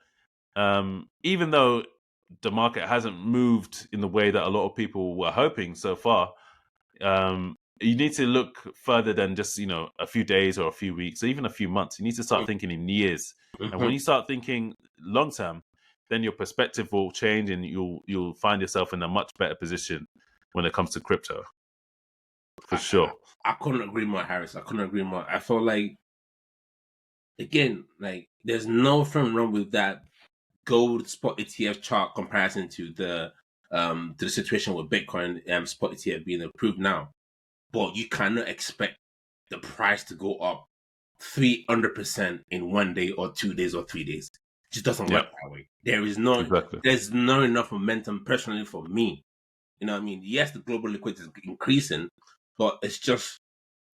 even though the market hasn't moved in the way that a lot of people were hoping so far, you need to look further than just, a few days or a few weeks or even a few months. You need to start thinking in years. And when you start thinking long term, then your perspective will change and you'll find yourself in a much better position when it comes to crypto. For sure. I couldn't agree more, Harris. I couldn't agree more. I feel like, again, like, there's nothing wrong with that gold spot ETF chart comparison to the situation with Bitcoin spot ETF being approved now, but you cannot expect the price to go up 300% in 1 day or 2 days or 3 days. It just doesn't work that way. There's not enough momentum personally for me. You know what I mean? Yes, the global liquidity is increasing, but it's just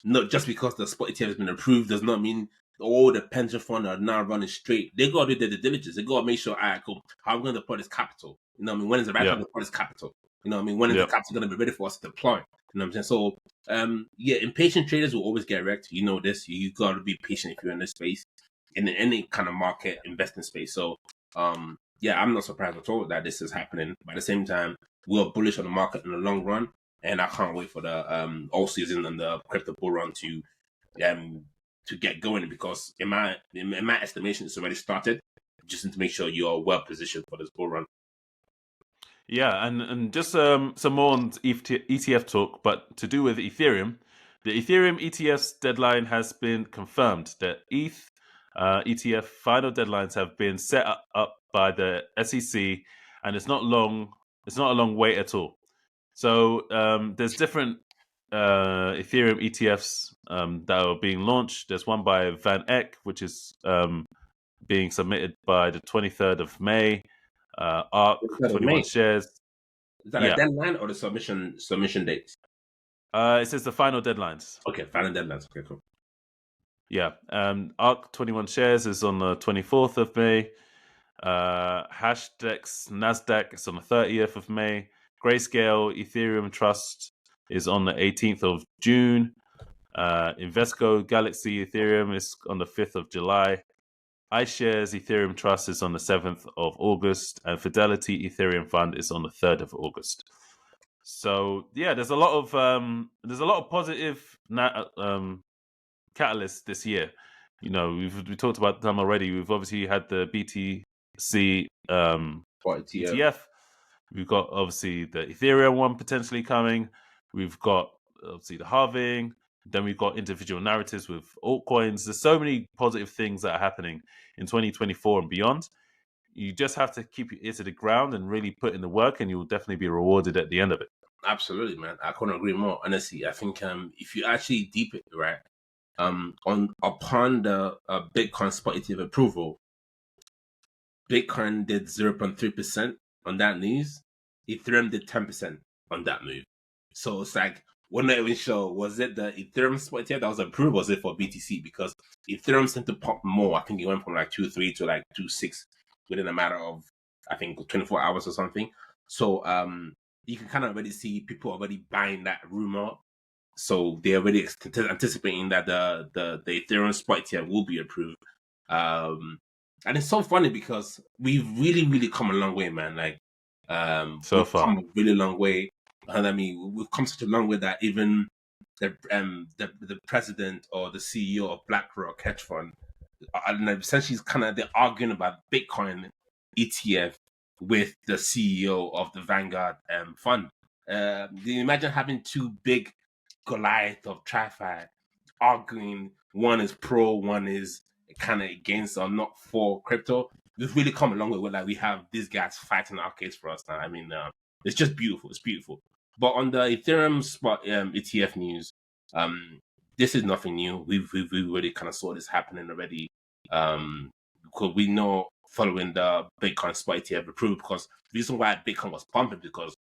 not just because the spot ETF has been approved does not mean all the pension funds are now running straight. They got to do their diligence. They got to make sure, all right, cool, how are we going to deploy this capital? You know what I mean? When is the right time to deploy this capital? You know what I mean? When is the capital going to be ready for us to deploy? You know what I'm saying? So, impatient traders will always get wrecked. You know this. You got to be patient if you're in this space, in any kind of market investing space. So, I'm not surprised at all that this is happening. But at the same time, we're bullish on the market in the long run, and I can't wait for the all season and the crypto bull run to get going, because in my estimation, it's already started. Just need to make sure you're well positioned for this bull run. Yeah, and just some more on ETF talk, but to do with Ethereum. The Ethereum ETF's deadline has been confirmed. The ETH ETF final deadlines have been set up by the SEC, and it's not a long wait at all. So there's different Ethereum ETFs that are being launched. There's one by Van Eck, which is being submitted by the 23rd of May. ARC 21 shares. Is that a deadline or the submission dates? It says the final deadlines. Okay, final deadlines. Okay, cool. Yeah. ARC 21 shares is on the 24th of May. Hashdex Nasdaq is on the 30th of May. Grayscale Ethereum Trust is on the 18th of June. Invesco Galaxy Ethereum is on the 5th of July. iShares Ethereum Trust is on the 7th of August, and Fidelity Ethereum Fund is on the 3rd of August. So there's a lot of positive catalysts this year. You know, we talked about them already. We've obviously had the BTC ETF. We've got obviously the Ethereum one potentially coming. We've got obviously the halving. Then we've got individual narratives with altcoins. There's so many positive things that are happening in 2024 and beyond. You just have to keep your ear to the ground and really put in the work, and you'll definitely be rewarded at the end of it. Absolutely, man. I couldn't agree more. Honestly, I think if you actually deep it right, upon the Bitcoin spot ETF approval, Bitcoin did 0.3% on that news. Ethereum did 10% on that move. So it's like, we're not even sure, was it the Ethereum spot ETF that was approved, or was it for BTC? Because Ethereum seemed to pop more. I think it went from like 2.3 to like 2.6 within a matter of, I think, 24 hours or something. So you can kind of already see people already buying that rumor. So they're already anticipating that the Ethereum spot ETF will be approved. And it's so funny because we've really, really come a long way, man. Like, so far, come a really long way. And I mean, we've come such a long way that even the president or the CEO of BlackRock hedge fund, and essentially, they're arguing about Bitcoin ETF with the CEO of the Vanguard fund. Do you imagine having two big Goliath of TradFi arguing? One is pro, one is kind of against or not for crypto. We've really come a long way where like we have these guys fighting our case for us now. I mean, it's just beautiful. It's beautiful. But on the Ethereum spot ETF news, this is nothing new. We've already kind of saw this happening already. Because we know following the Bitcoin spot ETF approved, because the reason why Bitcoin was pumping, because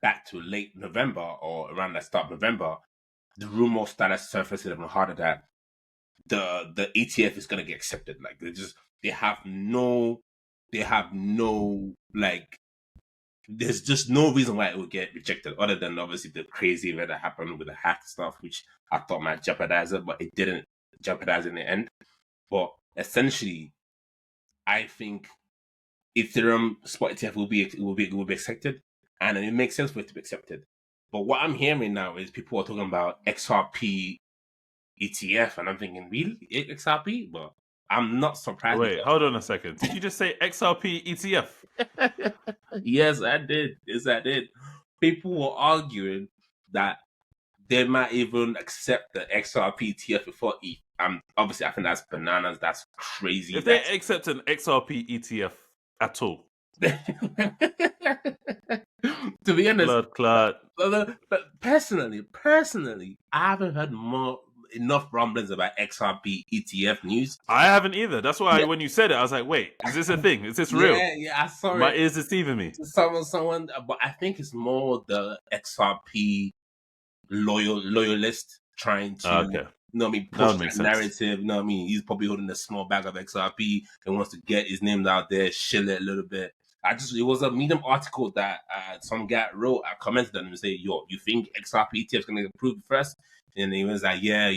back to late November or around the start of November, the rumor started surfacing even harder that the ETF is gonna get accepted. Like they have no like, there's just no reason why it would get rejected, other than obviously the crazy event that happened with the hack stuff, which I thought might jeopardize it, but it didn't jeopardize in the end. But essentially, I think Ethereum spot ETF will be accepted, and it makes sense for it to be accepted. But what I'm hearing now is people are talking about XRP ETF, and I'm thinking, really, XRP? But I'm not surprised. Wait, hold on a second. Did you just say XRP ETF? Yes, I did. Yes, I did. People were arguing that they might even accept the XRP ETF before ETH. Obviously I think that's bananas. That's crazy. If they accept an XRP ETF at all, to be honest, blood clot. but personally, I haven't heard enough rumblings about XRP ETF news. I haven't either. That's why when you said it, I was like, "Wait, is this a thing? Is this real?" Yeah, I saw My it. ears deceiving me. Someone, but I think it's more the XRP loyalist trying to, Okay. push that makes sense. narrative. He's probably holding a small bag of XRP and wants to get his name out there, shill it a little bit. It was a Medium article that some guy wrote. I commented on him and say, "Yo, you think XRP ETF is going to get approved first?" And he was like, "Yeah,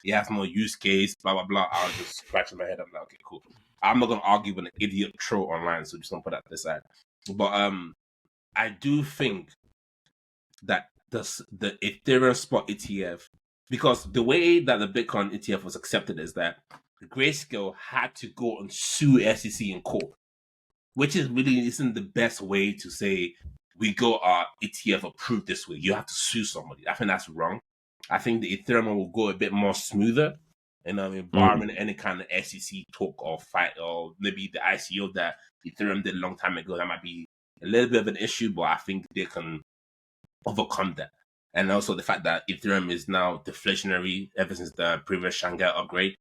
he has more use case, blah blah blah." I was just scratching my head. I'm like, "Okay, cool." I'm not going to argue with an idiot troll online, so just don't put that aside. But I do think that the Ethereum spot ETF, because the way that the Bitcoin ETF was accepted is that Grayscale had to go and sue SEC in court, which isn't the best way to say we got our ETF approved this way. You have to sue somebody. I think that's wrong. I think the Ethereum will go a bit more smoother, barring any kind of SEC talk or fight, or maybe the ICO that Ethereum did a long time ago. That might be a little bit of an issue, but I think they can overcome that. And also the fact that Ethereum is now deflationary ever since the previous Shanghai upgrade.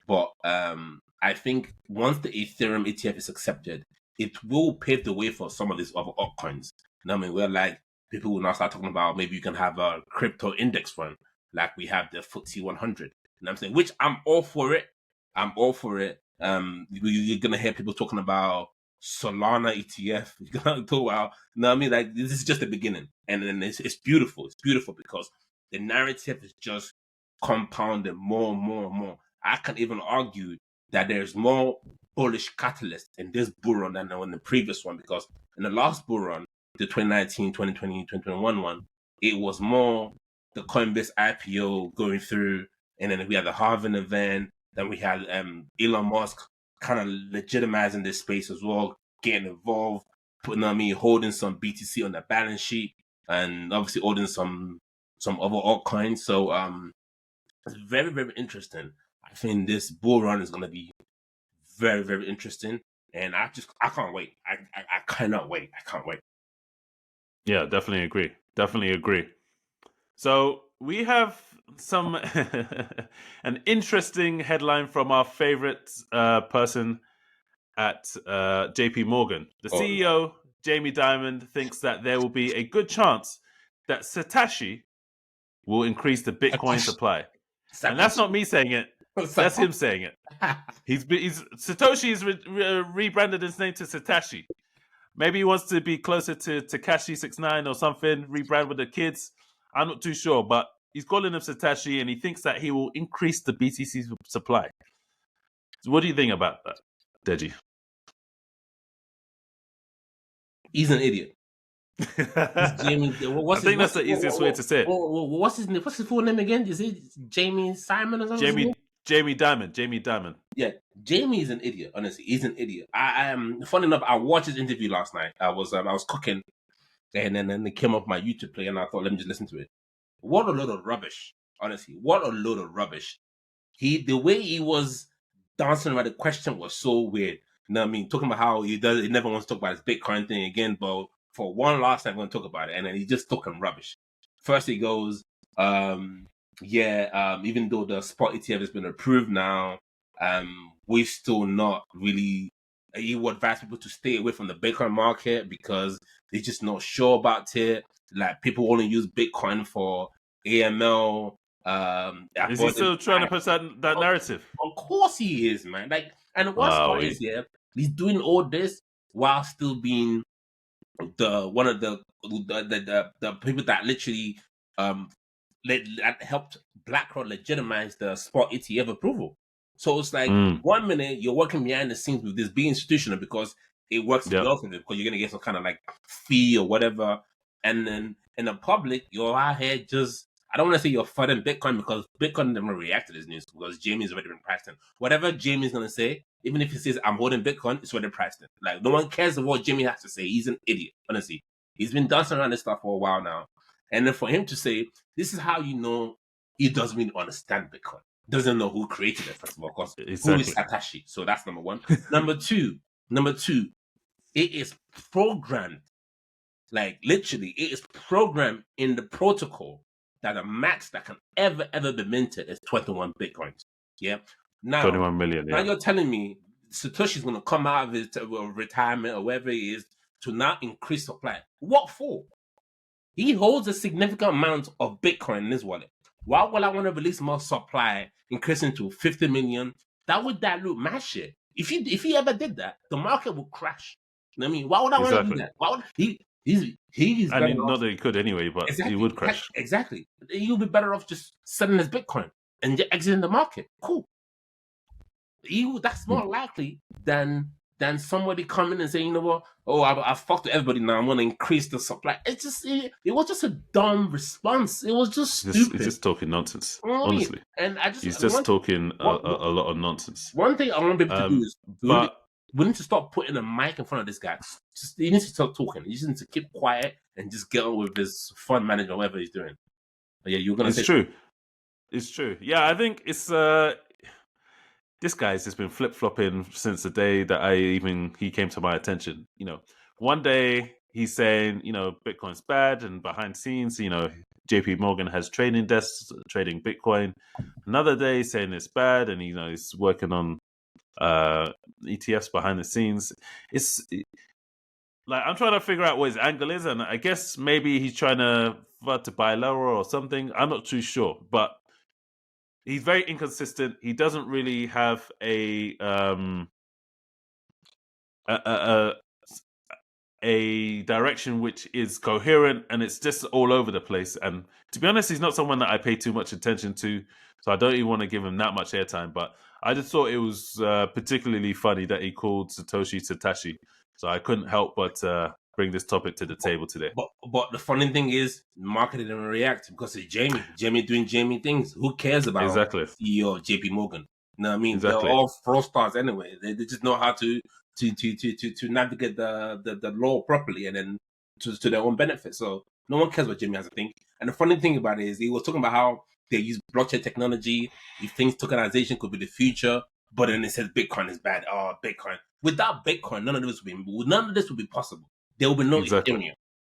But I think once the Ethereum ETF is accepted, it will pave the way for some of these other altcoins. Where like people will now start talking about maybe you can have a crypto index fund, like we have the FTSE 100. You know what I'm saying? Which I'm all for it. You're gonna hear people talking about Solana ETF. You're gonna talk about, like this is just the beginning, and then it's beautiful. It's beautiful because the narrative is just compounding more and more and more. I can even argue that there's more bullish catalyst in this bull run than in the previous one, because in the last bull run, the 2019, 2020, 2021 one, it was more the Coinbase IPO going through, and then we had the halving event, then we had Elon Musk kind of legitimizing this space as well, getting involved, holding some BTC on the balance sheet, and obviously holding some other altcoins. So it's very, very interesting. I think this bull run is going to be very, very interesting, and I can't wait. I cannot wait. I can't wait. Yeah, definitely agree. So we have some an interesting headline from our favorite person at JP Morgan. The CEO, Jamie Dimon, thinks that there will be a good chance that Satoshi will increase the Bitcoin supply. And that's not me saying it. That's him saying it. Satoshi's rebranded his name to Satoshi. Maybe he wants to be closer to Tekashi 69 or something, rebrand with the kids. I'm not too sure, but he's calling him Satoshi, and he thinks that he will increase the BTC supply. So what do you think about that, Deji? He's an idiot. Jamie, I think that's the easiest way to say it. What's his name? What's his full name again? Is it Jamie Simon or something? Jamie Dimon. Yeah, Jamie is an idiot. Honestly, he's an idiot. I am. Funny enough, I watched his interview last night. I was cooking, and then it came up my YouTube play, and I thought, let me just listen to it. What a load of rubbish! Honestly, what a load of rubbish. The way he was dancing around the question was so weird. You know what I mean? Talking about how he never wants to talk about his Bitcoin thing again, but for one last time, I'm going to talk about it. And then he's just talking rubbish. First, he goes, even though the spot ETF has been approved now, we're still not really. He would advise people to stay away from the Bitcoin market because they're just not sure about it. Like, people only use Bitcoin for AML. Is he still trying to push that narrative? Of course he is, man. Like, and the worst part is, he's doing all this while still being one of the people that literally that helped BlackRock legitimize the spot ETF approval. So it's like 1 minute you're working behind the scenes with this being institutional because it works well for them, because you're gonna get some kind of like fee or whatever, and then in the public you're out here just, I don't want to say you're fighting Bitcoin, because Bitcoin never reacted to this news because Jamie's already been priced in. Whatever Jamie's gonna say, even if he says I'm holding Bitcoin, it's already priced in. Like, no one cares what Jamie has to say. He's an idiot, honestly. He's been dancing around this stuff for a while now. And then for him to say, this is how you know he doesn't really understand Bitcoin. doesn't know who created it, first of all, because who is Exactly. Satoshi? So that's number one. Number two, it is programmed, like literally, it is programmed in the protocol that the max that can ever be minted is 21 bitcoins. Yeah. Now, 21 million. now Yeah. you're telling me Satoshi's going to come out of his retirement or wherever he is to now increase supply. What for? He holds a significant amount of Bitcoin in his wallet. Why would I want to release more supply, increasing to 50 million? That would dilute my share. If he ever did that, the market would crash. You know what I mean? Why would I want to do Exactly. that? Why would he's And better not off that he could anyway, but he would crash. exactly. You'll be better off just selling his Bitcoin and just exiting the market. Cool. That's more likely than somebody coming and saying, you know what? Oh, I fucked with everybody now. I'm going to increase the supply. It was just a dumb response. It was just stupid. He's just talking nonsense. You know what I mean? Honestly, And he's just talking a lot of nonsense. One thing I want people to do is we need to stop putting a mic in front of this guy. He needs to stop talking. He just needs to keep quiet and just get on with his fund management, whatever he's doing. But yeah, you're gonna say true. It's true. Yeah, I think it's this guy's just been flip flopping since the day that he came to my attention. You know, one day he's saying, you know, Bitcoin's bad, and behind scenes, you know, JP Morgan has trading desks trading Bitcoin. Another day he's saying it's bad, and you know, he's working on ETFs behind the scenes. It's like I'm trying to figure out what his angle is, and I guess maybe he's trying to buy lower or something. I'm not too sure, but he's very inconsistent. He doesn't really have a direction which is coherent, and it's just all over the place. And to be honest, he's not someone that I pay too much attention to, so I don't even want to give him that much airtime. But I just thought it was particularly funny that he called Satoshi. So I couldn't help but bring this topic to the table today. But the funny thing is, the market didn't react because it's Jamie. Jamie doing Jamie things. Who cares about CEO of JP Morgan? You know what I mean? Exactly. They're all fraudsters anyway. They just know how to navigate the law properly and then to their own benefit. So no one cares what Jamie has to think. And the funny thing about it is he was talking about how they use blockchain technology. He thinks tokenization could be the future, but then he says Bitcoin is bad. Oh, Bitcoin. Without Bitcoin, none of this would be possible. There will be no Ethereum.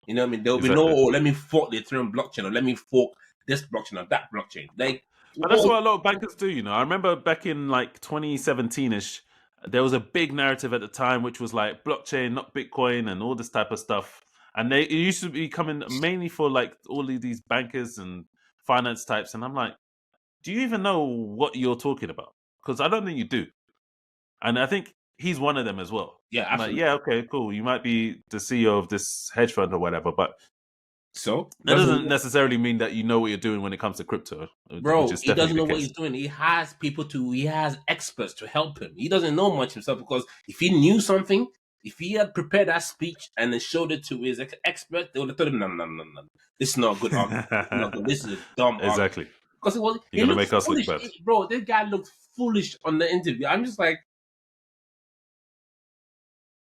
You know what I mean? There will be no, let me fork the Ethereum blockchain, or let me fork this blockchain or that blockchain. Like, but that's what a lot of bankers do, you know. I remember back in like 2017-ish, there was a big narrative at the time which was like blockchain, not Bitcoin, and all this type of stuff. And it used to be coming mainly for like all of these bankers and finance types. And I'm like, do you even know what you're talking about? Because I don't think you do. And I think he's one of them as well. Yeah, absolutely. Like, yeah, okay, cool. You might be the CEO of this hedge fund or whatever, but so that doesn't necessarily mean that you know what you're doing when it comes to crypto. Bro, he doesn't know what he's doing. He has he has experts to help him. He doesn't know much himself, because if he knew something, if he had prepared that speech and then showed it to his expert, they would have told him, no. This is not a good argument. This is a dumb argument. Exactly. Because you're going to make us look bad. Bro, this guy looked foolish on the interview. I'm just like,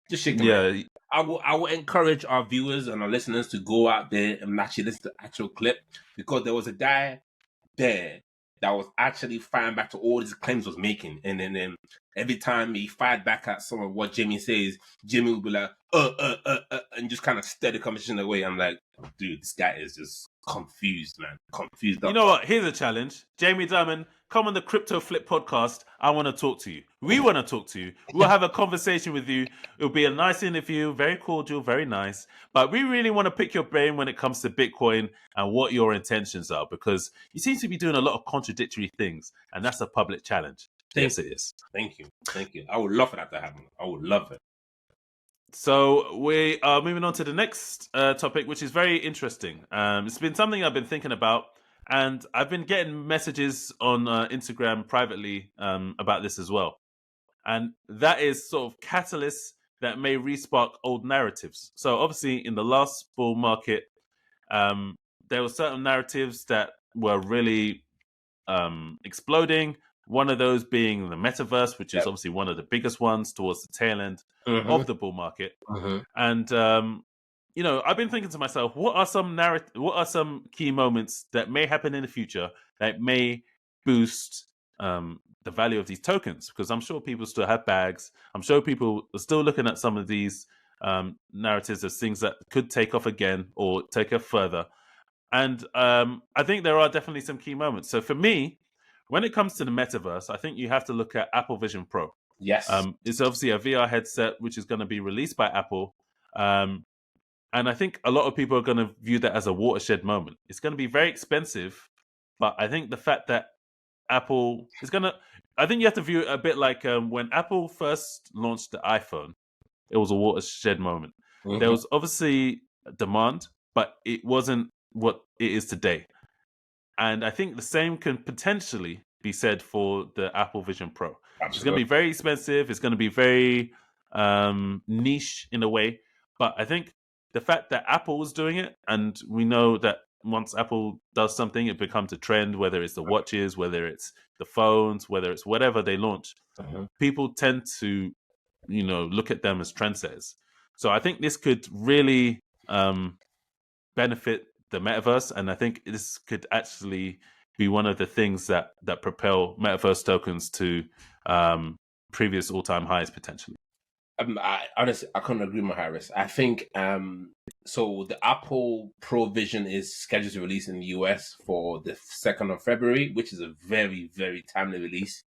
just shaking my head. I will encourage our viewers and our listeners to go out there and actually listen to the actual clip, because there was a guy there that was actually firing back to all his claims was making, and then every time he fired back at some of what Jimmy says, Jimmy would be like, and just kind of steer the conversation away. I'm like, dude, this guy is just confused, man. Confused. You know what? Here's a challenge. Jamie Dimon, come on the Crypto Flip podcast. I want to talk to you. We want to talk to you. We'll have a conversation with you. It'll be a nice interview, very cordial, very nice. But we really want to pick your brain when it comes to Bitcoin and what your intentions are, because you seem to be doing a lot of contradictory things, and that's a public challenge. Yes, it is. Thank you. I would love for that to happen. I would love it. So we are moving on to the next topic, which is very interesting. It's been something I've been thinking about, and I've been getting messages on Instagram privately about this as well. And that is sort of catalysts that may respark old narratives. So obviously in the last bull market, there were certain narratives that were really exploding. One of those being the Metaverse, which is obviously one of the biggest ones towards the tail end of the bull market. And you know, I've been thinking to myself, what are some key moments that may happen in the future that may boost the value of these tokens, because I'm sure people still have bags. I'm sure people are still looking at some of these narratives as things that could take off again or take off further. And I think there are definitely some key moments. So for me, when it comes to the metaverse, I think you have to look at Apple Vision Pro. Yes. It's obviously a VR headset which is going to be released by Apple. And I think a lot of people are going to view that as a watershed moment. It's going to be very expensive, but I think the fact that Apple is going to... I think you have to view it a bit like when Apple first launched the iPhone, it was a watershed moment. Mhm. There was obviously demand, but it wasn't what it is today. And I think the same can potentially be said for the Apple Vision Pro. It's going to be very expensive. It's going to be very niche in a way. But I think the fact that Apple was doing it, and we know that once Apple does something, it becomes a trend, whether it's the watches, whether it's the phones, whether it's whatever they launch. People tend to, look at them as trendsetters. So I think this could really benefit the metaverse, and I think this could actually be one of the things that propel metaverse tokens to previous all-time highs potentially. I honestly, I couldn't agree more, Harris. I think so. The Apple Pro Vision is scheduled to release in the US for the 2nd of February, which is a very, very timely release.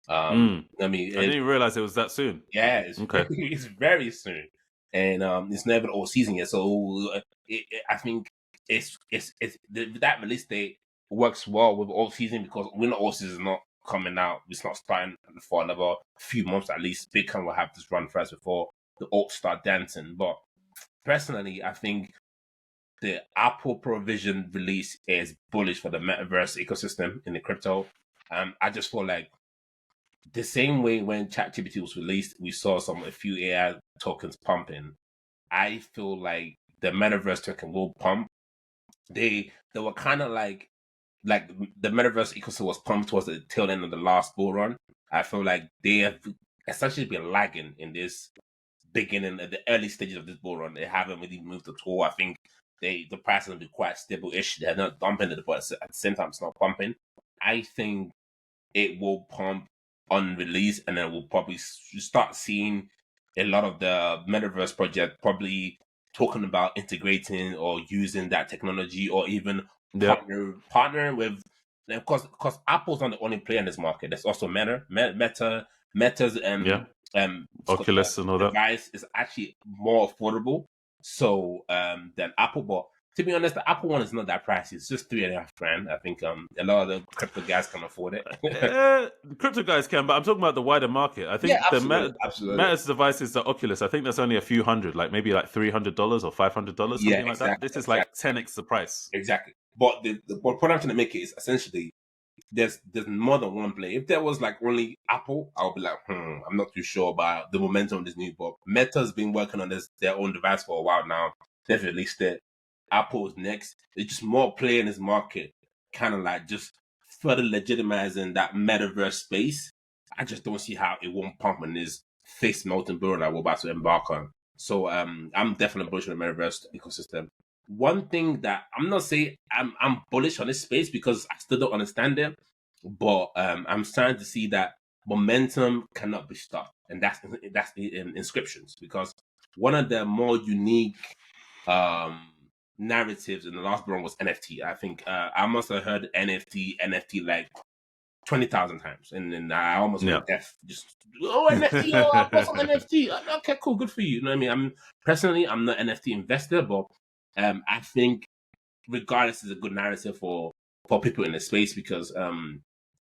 I mean, I didn't even realize it was that soon. Yeah, it's Okay. it's very soon, and it's never all season yet. So I think that release date works well with all season because winter all season is not coming out. It's not starting for another few months at least. Bitcoin will have this run first before the alts start dancing. But personally, I think the Apple Provision release is bullish for the metaverse ecosystem in the crypto. I just feel like the same way when ChatGPT was released, we saw a few AI tokens pumping. I feel like the metaverse token will pump. They were kind of like the metaverse ecosystem was pumped towards the tail end of the last bull run. I feel like they have essentially been lagging in this beginning at the early stages of this bull run. They haven't really moved at all. I think the price has been quite stable-ish. They're not dumping it, but at the same time, it's not pumping. I think it will pump on release, and then we'll probably start seeing a lot of the metaverse project probably talking about integrating or using that technology, or even partnering with, because Apple's not the only player in this market. There's also Meta's Oculus and all that device is actually more affordable than Apple, but to be honest, the Apple one is not that pricey. It's just $3,500. I think a lot of the crypto guys can afford it. The crypto guys can, but I'm talking about the wider market. I think Meta's device is the Oculus. I think that's only a few hundred, like maybe like $300 or $500, something like that. This is like 10x the price. Exactly. But the point I'm trying to make it is essentially there's more than one play. If there was like only Apple, I would be like, I'm not too sure about the momentum of this new. But Meta's been working on their own device for a while now. They've released it. Apple's next. There's just more play in this market, kind of like just further legitimizing that metaverse space. I just don't see how it won't pump in this face melting bull that we're about to embark on. So I'm definitely bullish on the metaverse ecosystem. One thing that I'm not saying I'm bullish on this space because I still don't understand it, but I'm starting to see that momentum cannot be stopped, and that's in inscriptions, because one of the more unique narratives in the last run was NFT. I think I must have heard NFT like 20,000 times, and then I almost went deaf. Just NFT, I bought some NFT. Okay, cool, good for you. You know what I mean? I'm not an NFT investor, but I think regardless is a good narrative for people in the space, because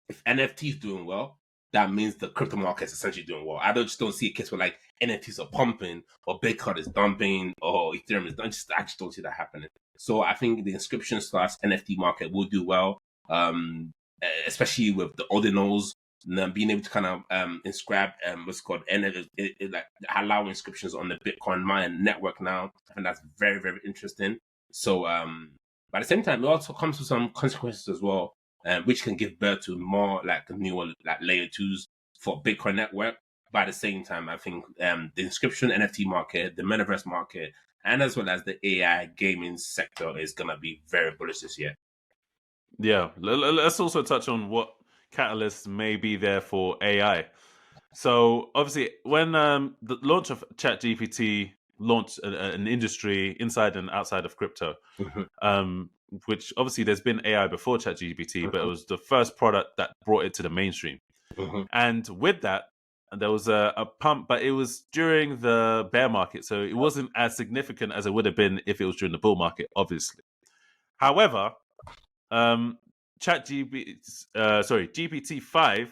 if NFT is doing well, that means the crypto market is essentially doing well. I just don't see a case where like NFTs are pumping or Bitcoin is dumping or Ethereum is dumping. I just don't see that happening. So I think the inscription / NFT market will do well, especially with the ordinals being able to kind of inscribe what's called like allow inscriptions on the Bitcoin mining network now. I think that's very, very interesting. So but at the same time, it also comes with some consequences as well, which can give birth to more like newer like layer 2s for Bitcoin network. But at the same time, I think the inscription NFT market, the metaverse market, and as well as the AI gaming sector is going to be very bullish this year. Yeah, let's also touch on what catalyst may be there for AI. So obviously, when the launch of ChatGPT launched an industry inside and outside of crypto, which obviously there's been AI before ChatGPT, but it was the first product that brought it to the mainstream. And with that, there was a pump, but it was during the bear market, so it wasn't as significant as it would have been if it was during the bull market, obviously. However, GPT-5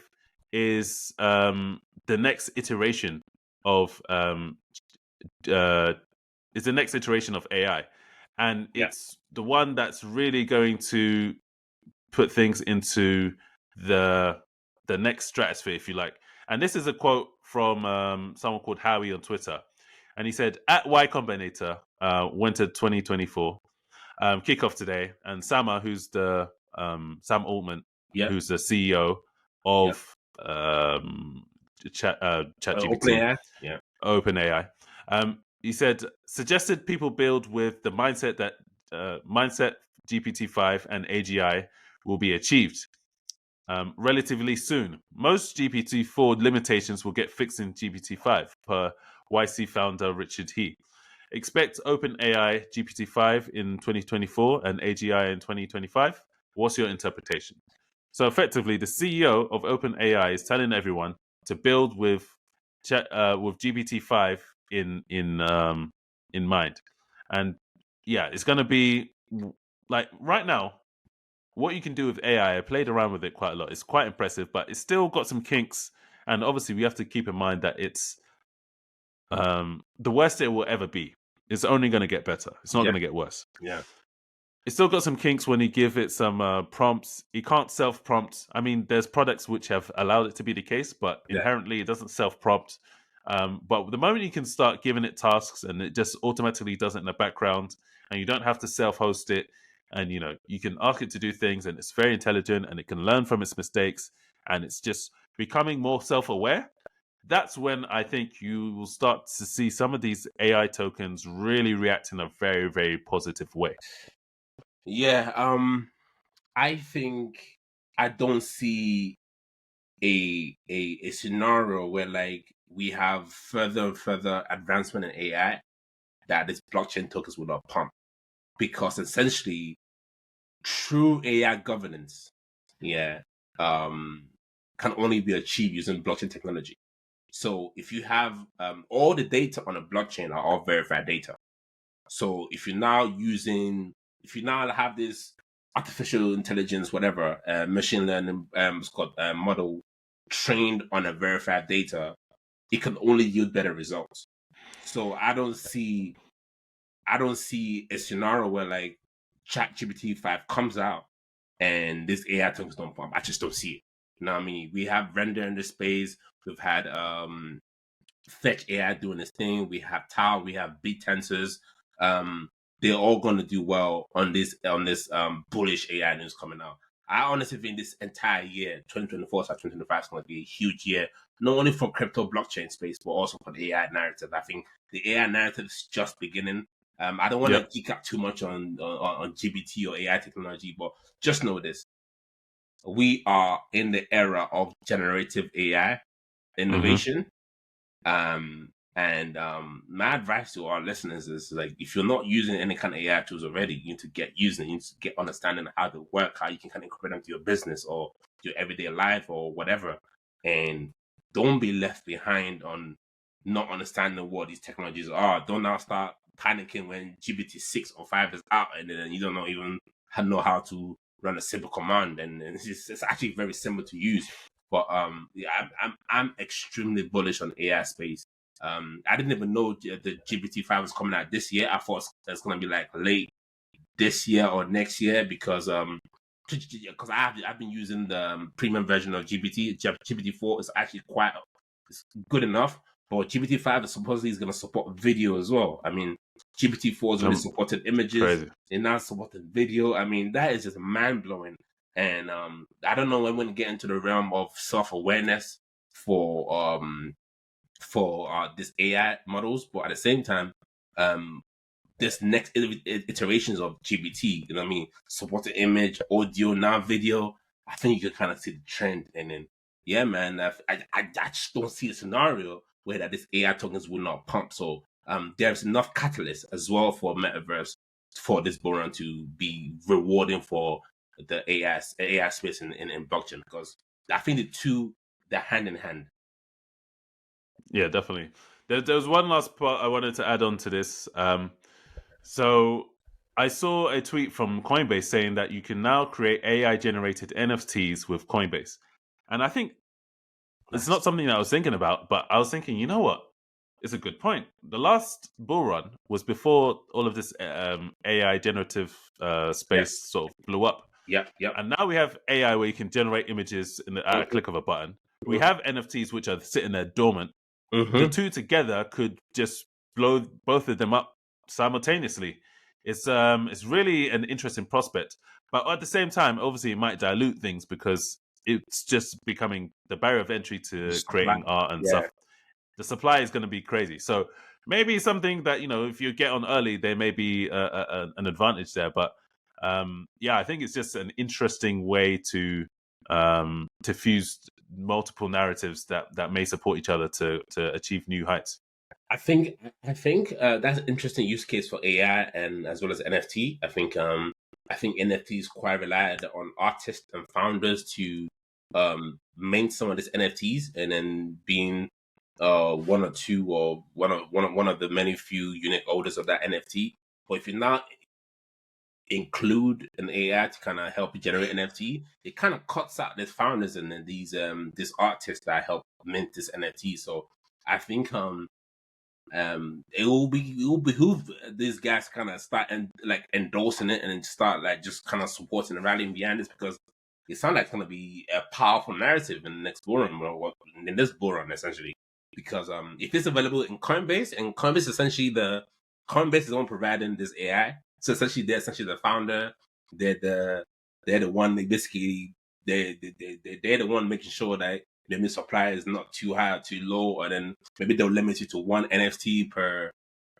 is the next iteration of is the next iteration of AI, and it's the one that's really going to put things into the next stratosphere, if you like. And this is a quote from someone called Howie on Twitter, and he said, "At Y Combinator, winter 2024, kickoff today, and Sama, who's the Sam Altman, who's the CEO of ChatGPT, OpenAI. He said, suggested people build with the mindset that mindset GPT-5 and AGI will be achieved relatively soon. Most GPT-4 limitations will get fixed in GPT-5, per YC founder Richard He. Expect OpenAI GPT-5 in 2024 and AGI in 2025. What's your interpretation?" So effectively, the CEO of OpenAI is telling everyone to build with GPT-5 in mind, and yeah, it's going to be like right now. What you can do with AI, I played around with it quite a lot. It's quite impressive, but it's still got some kinks, and obviously we have to keep in mind that it's the worst it will ever be. It's only going to get better. It's not going to get worse. Yeah. It's still got some kinks when you give it some prompts. You can't self-prompt. I mean, there's products which have allowed it to be the case, but inherently it doesn't self-prompt. But the moment you can start giving it tasks and it just automatically does it in the background, and you don't have to self-host it, and you can ask it to do things, and it's very intelligent, and it can learn from its mistakes, and it's just becoming more self-aware. That's when I think you will start to see some of these AI tokens really react in a very, very positive way. Yeah, I think I don't see a scenario where like we have further and further advancement in AI that this blockchain tokens will not pump, because essentially true AI governance, can only be achieved using blockchain technology. So if you have all the data on a blockchain are all verified data. So if you now have this artificial intelligence, whatever, machine learning model trained on a verified data, it can only yield better results. So I don't see a scenario where like ChatGPT-5 comes out and this AI tokens don't pump. I just don't see it. You know what I mean? We have render in this space. We've had Fetch AI doing this thing. We have Tau. We have big tensors. They're all going to do well on this bullish AI news coming out. I honestly think this entire year, 2024/2025, is going to be a huge year, not only for crypto blockchain space, but also for the AI narrative. I think the AI narrative is just beginning. I don't want to geek up too much on GPT or AI technology, but just know this. We are in the era of generative AI innovation. And my advice to our listeners is like, if you're not using any kind of AI tools already, you need to get using it. You need to get understanding how they work, how you can kind of incorporate them to your business or your everyday life or whatever. And don't be left behind on not understanding what these technologies are. Don't now start panicking when GPT-6 or 5 is out and then you don't even know how to run a simple command. And it's actually very simple to use. But I'm extremely bullish on AI space. I didn't even know the GPT-5 was coming out this year. I thought it's going to be like late this year or next year because I've been using the premium version of GPT. GPT-4 is actually it's good enough, but GPT-5 is supposedly going to support video as well. I mean, GPT-4 has already supported images, crazy. and now supported video. I mean, that is just mind blowing. And I don't know when we're going to get into the realm of self-awareness for this AI models, but at the same time, this next iterations of GPT, you know what I mean, supported image, audio, now video. I think you can kind of see the trend. And then, yeah, man, I just don't see a scenario where that this AI tokens will not pump. So there's enough catalyst as well for Metaverse for this bull run to be rewarding for the AI space in blockchain, because I think the two, they're hand in hand. Yeah, definitely. There was one last part I wanted to add on to this. So I saw a tweet from Coinbase saying that you can now create AI generated NFTs with Coinbase. And I think it's not something that I was thinking about, but I was thinking, you know what? It's a good point. The last bull run was before all of this AI generative space sort of blew up. Yep. And now we have AI where you can generate images at a click of a button. We have NFTs which are sitting there dormant. The two together could just blow both of them up simultaneously. It's really an interesting prospect, but at the same time, obviously, it might dilute things because it's just becoming the barrier of entry to creating art and stuff. The supply is going to be crazy. So maybe something that, if you get on early, there may be an advantage there. But yeah, I think it's just an interesting way to fuse multiple narratives that may support each other to achieve new heights. I think that's an interesting use case for AI and as well as NFT. I think NFTs quite relied on artists and founders to mint some of these NFTs, and then being one or two or one of the many few unique holders of that NFT. But if you now include an AI to kind of help you generate NFT, it kind of cuts out these founders and then these artists that help mint this NFT. So I think it will behoove these guys kind of start and like endorsing it and then start like just kind of supporting and rallying behind this, because it sounds like it's going to be a powerful narrative in the next bull run, or in this bull run essentially. Because if it's available in Coinbase, and Coinbase essentially Coinbase is the one providing this AI, so essentially they're essentially the founder, they're the one they basically they're the one making sure that the supply is not too high or too low, or then maybe they'll limit you to one NFT per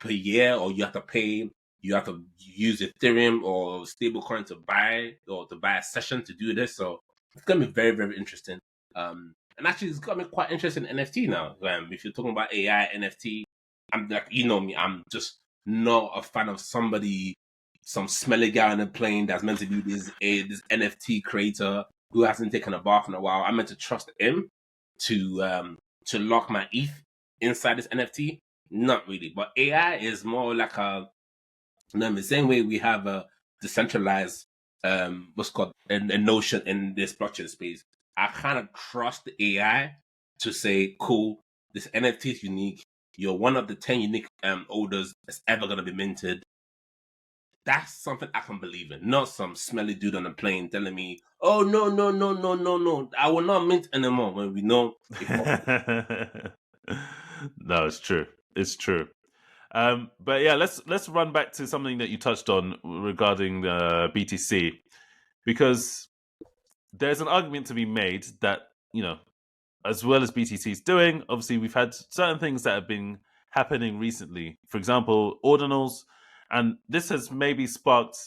year, or you have to use Ethereum or stablecoin to buy a session to do this. So it's gonna be very, very interesting. And actually, it's got me quite interested in NFT now. If you're talking about AI NFT, I'm like, you know me, I'm just not a fan of some smelly guy on a plane that's meant to be this NFT creator who hasn't taken a bath in a while. I'm meant to trust him to lock my ETH inside this NFT. Not really, but AI is more like the same way we have a decentralized what's called a notion in this blockchain space. I kind of trust the AI to say, cool, this NFT is unique. You're one of the 10 unique holders that's ever going to be minted. That's something I can believe in. Not some smelly dude on a plane telling me, oh, no. I will not mint anymore, when we know. No, it's true. It's true. But yeah, let's run back to something that you touched on regarding the BTC, because there's an argument to be made that, as well as BTC is doing, obviously we've had certain things that have been happening recently. For example, ordinals, and this has maybe sparked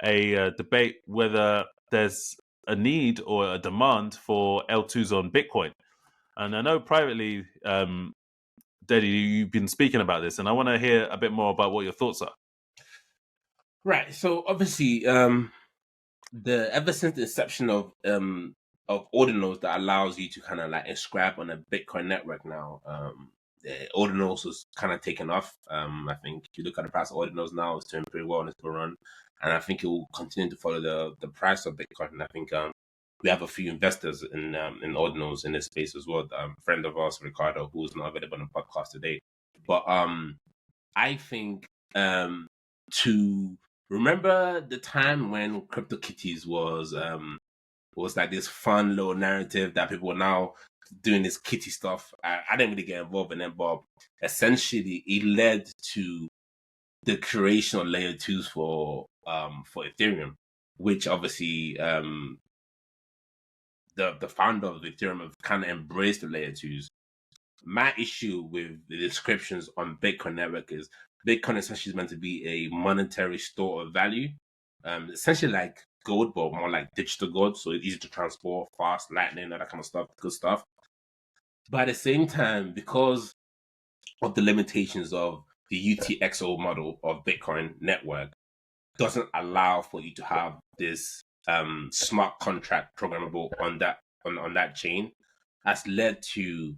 a debate whether there's a need or a demand for L2s on Bitcoin. And I know privately, Deji, you've been speaking about this, and I want to hear a bit more about what your thoughts are. Right. So obviously, ever since the inception of ordinals that allows you to kind of like inscribe on a Bitcoin network now, the ordinals was kind of taken off. I think if you look at the price of ordinals now, it's doing pretty well in this run, and I think it will continue to follow the price of Bitcoin. And I think we have a few investors in ordinals in this space as well. A friend of ours, Ricardo, who's not available on the podcast today, but I think to remember the time when CryptoKitties was like this fun little narrative that people were now doing this kitty stuff. I didn't really get involved in it, but essentially it led to the creation of layer 2s for Ethereum, which obviously the founder of Ethereum have kind of embraced the layer 2s. My issue with the descriptions on Bitcoin network is Bitcoin essentially is meant to be a monetary store of value, essentially like gold, but more like digital gold, so it's easy to transport, fast, lightning, all that kind of stuff, good stuff. But at the same time, because of the limitations of the UTXO model of Bitcoin network, doesn't allow for you to have this smart contract programmable on that chain, has led to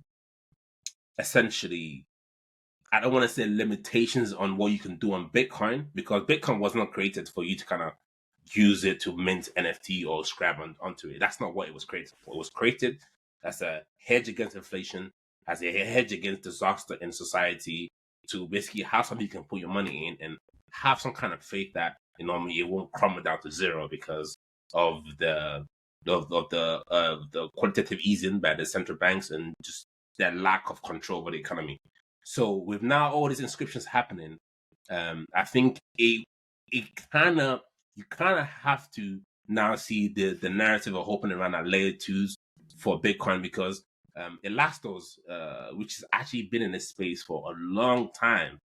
essentially, I don't want to say limitations on what you can do on Bitcoin, because Bitcoin was not created for you to kind of use it to mint NFT or scrap onto it. That's not what it was created for. It was created as a hedge against inflation, as a hedge against disaster in society, to basically have something you can put your money in and have some kind of faith that it won't crumble down to zero because of the quantitative easing by the central banks and just their lack of control over the economy. So with now all these inscriptions happening, I think you kind of have to now see the narrative of hoping around at layer twos for Bitcoin, because Elastos, which has actually been in this space for a long time,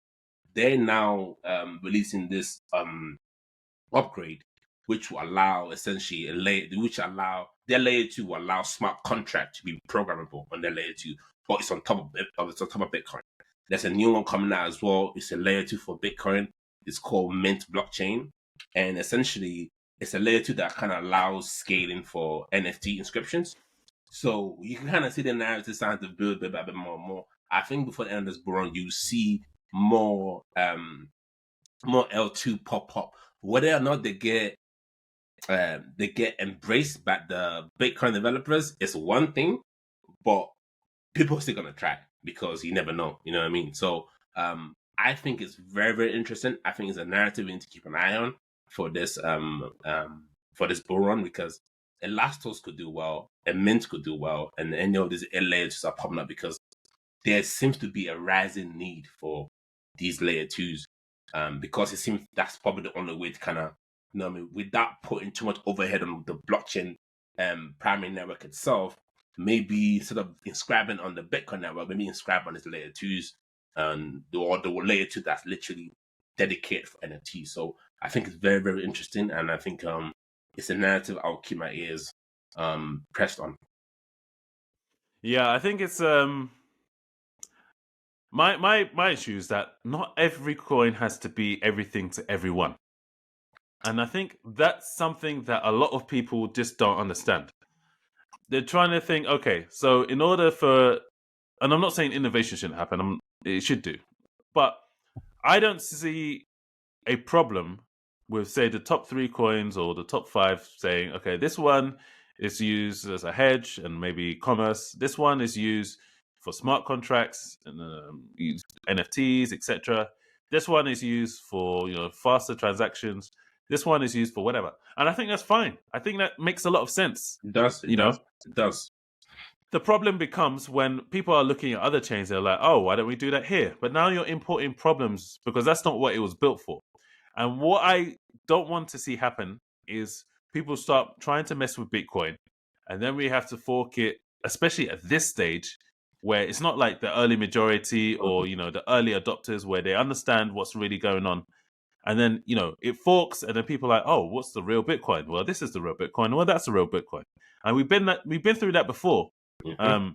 they're now releasing this upgrade, which will allow essentially their layer two will allow smart contract to be programmable on their layer two, but it's on top of Bitcoin. There's a new one coming out as well. It's a layer two for Bitcoin. It's called Mint Blockchain, and essentially it's a layer two that kind of allows scaling for NFT inscriptions. So you can kind of see the narrative starting to build a bit more and more. I think before the end of this bull run, you see more L2 pop up. Whether or not they get embraced by the Bitcoin developers is one thing, but people are still gonna try because you never know. You know what I mean? So I think it's very, very interesting. I think it's a narrative we need to keep an eye on for this bull run, because Elastos could do well, and Mint could do well, and any of these layers are popping up because there seems to be a rising need for these layer twos, because it seems that's probably the only way to kind of, without putting too much overhead on the blockchain primary network itself, maybe instead of inscribing on the Bitcoin network, maybe inscribe on its layer twos, or the layer two that's literally dedicated for NFT. So I think it's very, very interesting, and I think it's a narrative I'll keep my ears pressed on. Yeah, I think it's my issue is that not every coin has to be everything to everyone. And I think that's something that a lot of people just don't understand. They're trying to think, okay, so in order for, and I'm not saying innovation shouldn't happen, it should do, but I don't see a problem with, say, the top 3 coins or the top 5 saying, okay, this one is used as a hedge and maybe commerce. This one is used for smart contracts and NFTs, etc. This one is used for faster transactions. This one is used for whatever, and I think that's fine. I think that makes a lot of sense. It does. It does. The problem becomes when people are looking at other chains. They're like, "Oh, why don't we do that here?" But now you're importing problems because that's not what it was built for. And what I don't want to see happen is people start trying to mess with Bitcoin, and then we have to fork it, especially at this stage where it's not like the early majority or the early adopters where they understand what's really going on. And then it forks, and then people are like, "Oh, what's the real Bitcoin?" Well, this is the real Bitcoin. Well, that's the real Bitcoin, and we've been through that before. Mm-hmm.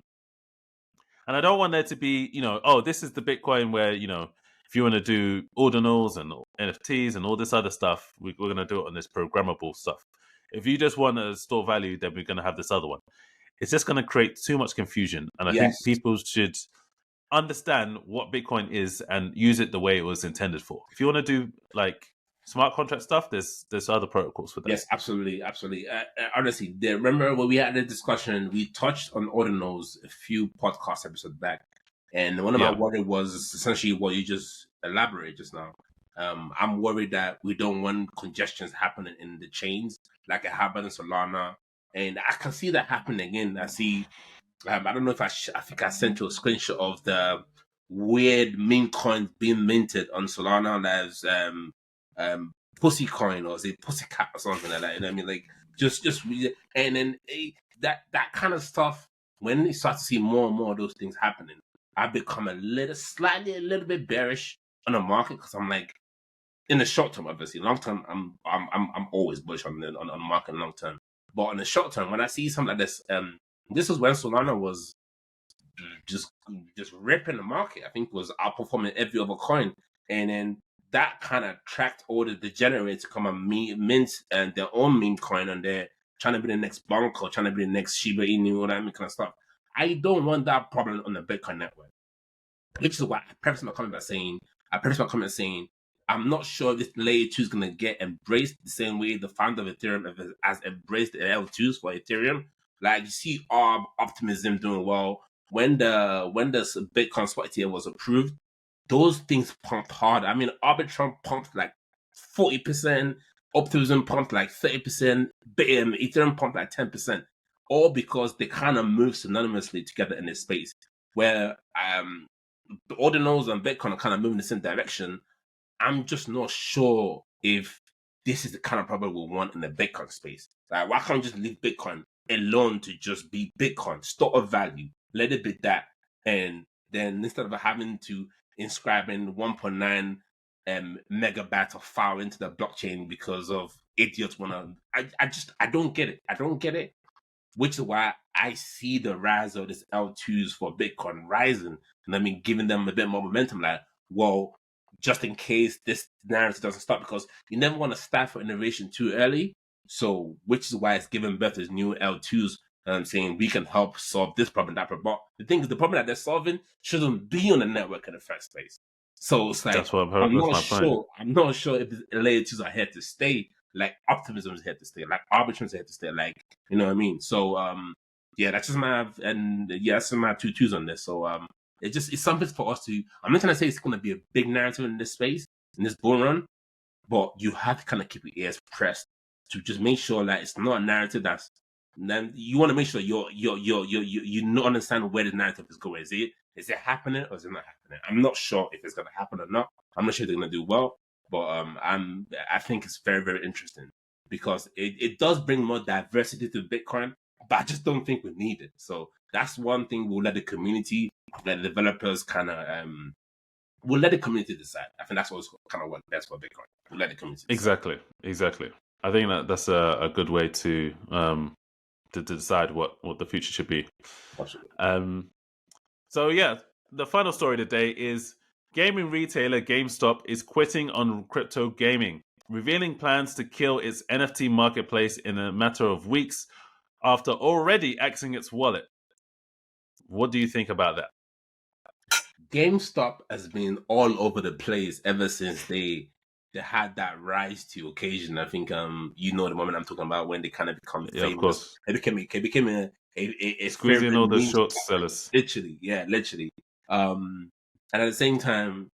And I don't want there to be, oh, this is the Bitcoin where if you want to do ordinals and NFTs and all this other stuff, we're going to do it on this programmable stuff. If you just want to store value, then we're going to have this other one. It's just going to create too much confusion, and I think people should understand what Bitcoin is and use it the way it was intended for. If you want to do like smart contract stuff, there's other protocols for that. Yes, absolutely. Honestly, remember when we had the discussion, we touched on ordinals a few podcast episodes back, and one of my worries was essentially what you just elaborated just now. I'm worried that we don't want congestions happening in the chains like it happened in Solana, and I can see that happening again. I see. I don't know if I think I sent you a screenshot of the weird meme coins being minted on Solana as pussy coin, or say pussycat or something like that. You know what I mean? Like just and then that kind of stuff. When you start to see more and more of those things happening, I become a little bit bearish on the market, because I'm like, in the short term, obviously. Long term, I'm always bullish on the market long term. But in the short term, when I see something like this, this was when Solana was just ripping the market. I think was outperforming every other coin, and then that kind of attract all the degenerates to come and mint and their own meme coin, and they're trying to be the next Bonk, trying to be the next Shiba Inu, all that kind of stuff. I don't want that problem on the Bitcoin network, which is why I prefaced my comment saying, I'm not sure if this layer 2 is going to get embraced the same way the founder of Ethereum has embraced the L2s for Ethereum. Like you see Optimism doing well. When the Bitcoin spot ETF was approved, those things pumped hard. I mean, Arbitrum pumped like 40%, Optimism pumped like 30%, Ethereum pumped like 10%, all because they kind of move synonymously together in this space where the ordinals and Bitcoin are kind of moving in the same direction. I'm just not sure if this is the kind of problem we want in the Bitcoin space. Like, why can't we just leave Bitcoin alone to just be Bitcoin, store of value, let it be that, and then instead of having to inscribing 1.9 megabytes of file into the blockchain because of idiots wanna, I don't get it. I don't get it. Which is why I see the rise of this L2s for Bitcoin rising, and I mean giving them a bit more momentum. Like, well, just in case this narrative doesn't stop, because you never want to stifle innovation too early. So, which is why it's giving birth to these new L2s, saying we can help solve this problem, that problem. But the thing is, the problem that they're solving shouldn't be on the network in the first place. So it's like, That's what I'm not sure. I'm not sure if the layer 2s are here to stay. Like Optimism is here to stay. Like Arbitrum is here to stay. Like, you know what I mean? So yeah, that's just that's my 2 on this. So it's something for us to. I'm not trying to say it's going to be a big narrative in this space, in this bull run, but you have to kind of keep your ears pressed to just make sure that it's not a narrative that's. Then you want to make sure you not understand where the narrative is going. Is it happening or is it not happening? I'm not sure if it's going to happen or not. I'm not sure they're going to do well, but I think it's very, very interesting because it does bring more diversity to Bitcoin, but I just don't think we need it. So that's one thing we'll let the community, let the developers kind of we'll let the community decide. I think that's what's kind of what best for Bitcoin. We'll let the community decide. Exactly. I think that's a good way to decide what the future should be. Absolutely. So yeah, the final story today is gaming retailer GameStop is quitting on crypto gaming, revealing plans to kill its NFT marketplace in a matter of weeks after already axing its wallet. What do you think about that? GameStop has been all over the place ever since they had that rise to occasion. I think the moment I'm talking about, when they kind of become famous. Of course. It became a squeezing all the short sellers. Literally. And at the same time,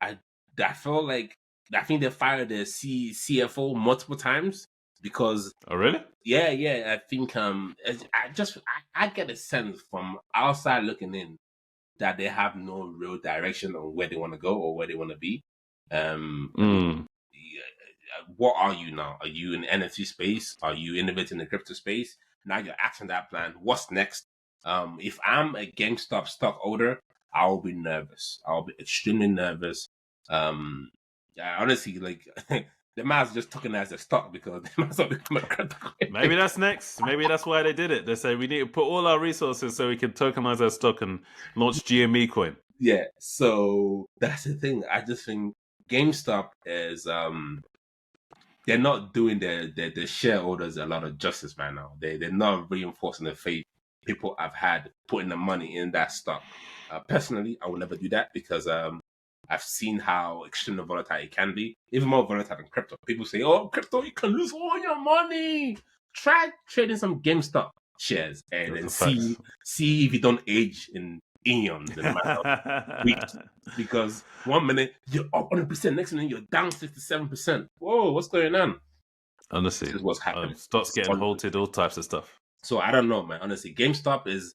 I felt like I think they fired their CFO multiple times because. Oh really? Yeah. I think I get a sense from outside looking in that they have no real direction on where they want to go or where they want to be. What are you now? Are you in the NFT space? Are you innovating in the crypto space? Now you're acting that plan. What's next? If I'm a GameStop stockholder, I'll be nervous. I'll be extremely nervous. Honestly, like they might have just taken it as a stock because they might have become a crypto coin. Maybe that's next. Maybe that's why they did it. They say we need to put all our resources so we can tokenize our stock and launch GME coin. Yeah, so that's the thing. I just think GameStop is they're not doing their shareholders a lot of justice right now. They're not reinforcing the faith people have had putting the money in that stock. Personally, I will never do that because I've seen how extremely volatile it can be, even more volatile than crypto. People say, "Oh, crypto, you can lose all your money." Try trading some GameStop shares and then see if you don't age in eons in a matter of weeks. Because 1 minute you're up 100%, next minute you're down 67%. Whoa, what's going on? Honestly, this is what's happening. Stocks getting halted, all types of stuff. So I don't know, man. Honestly, GameStop is.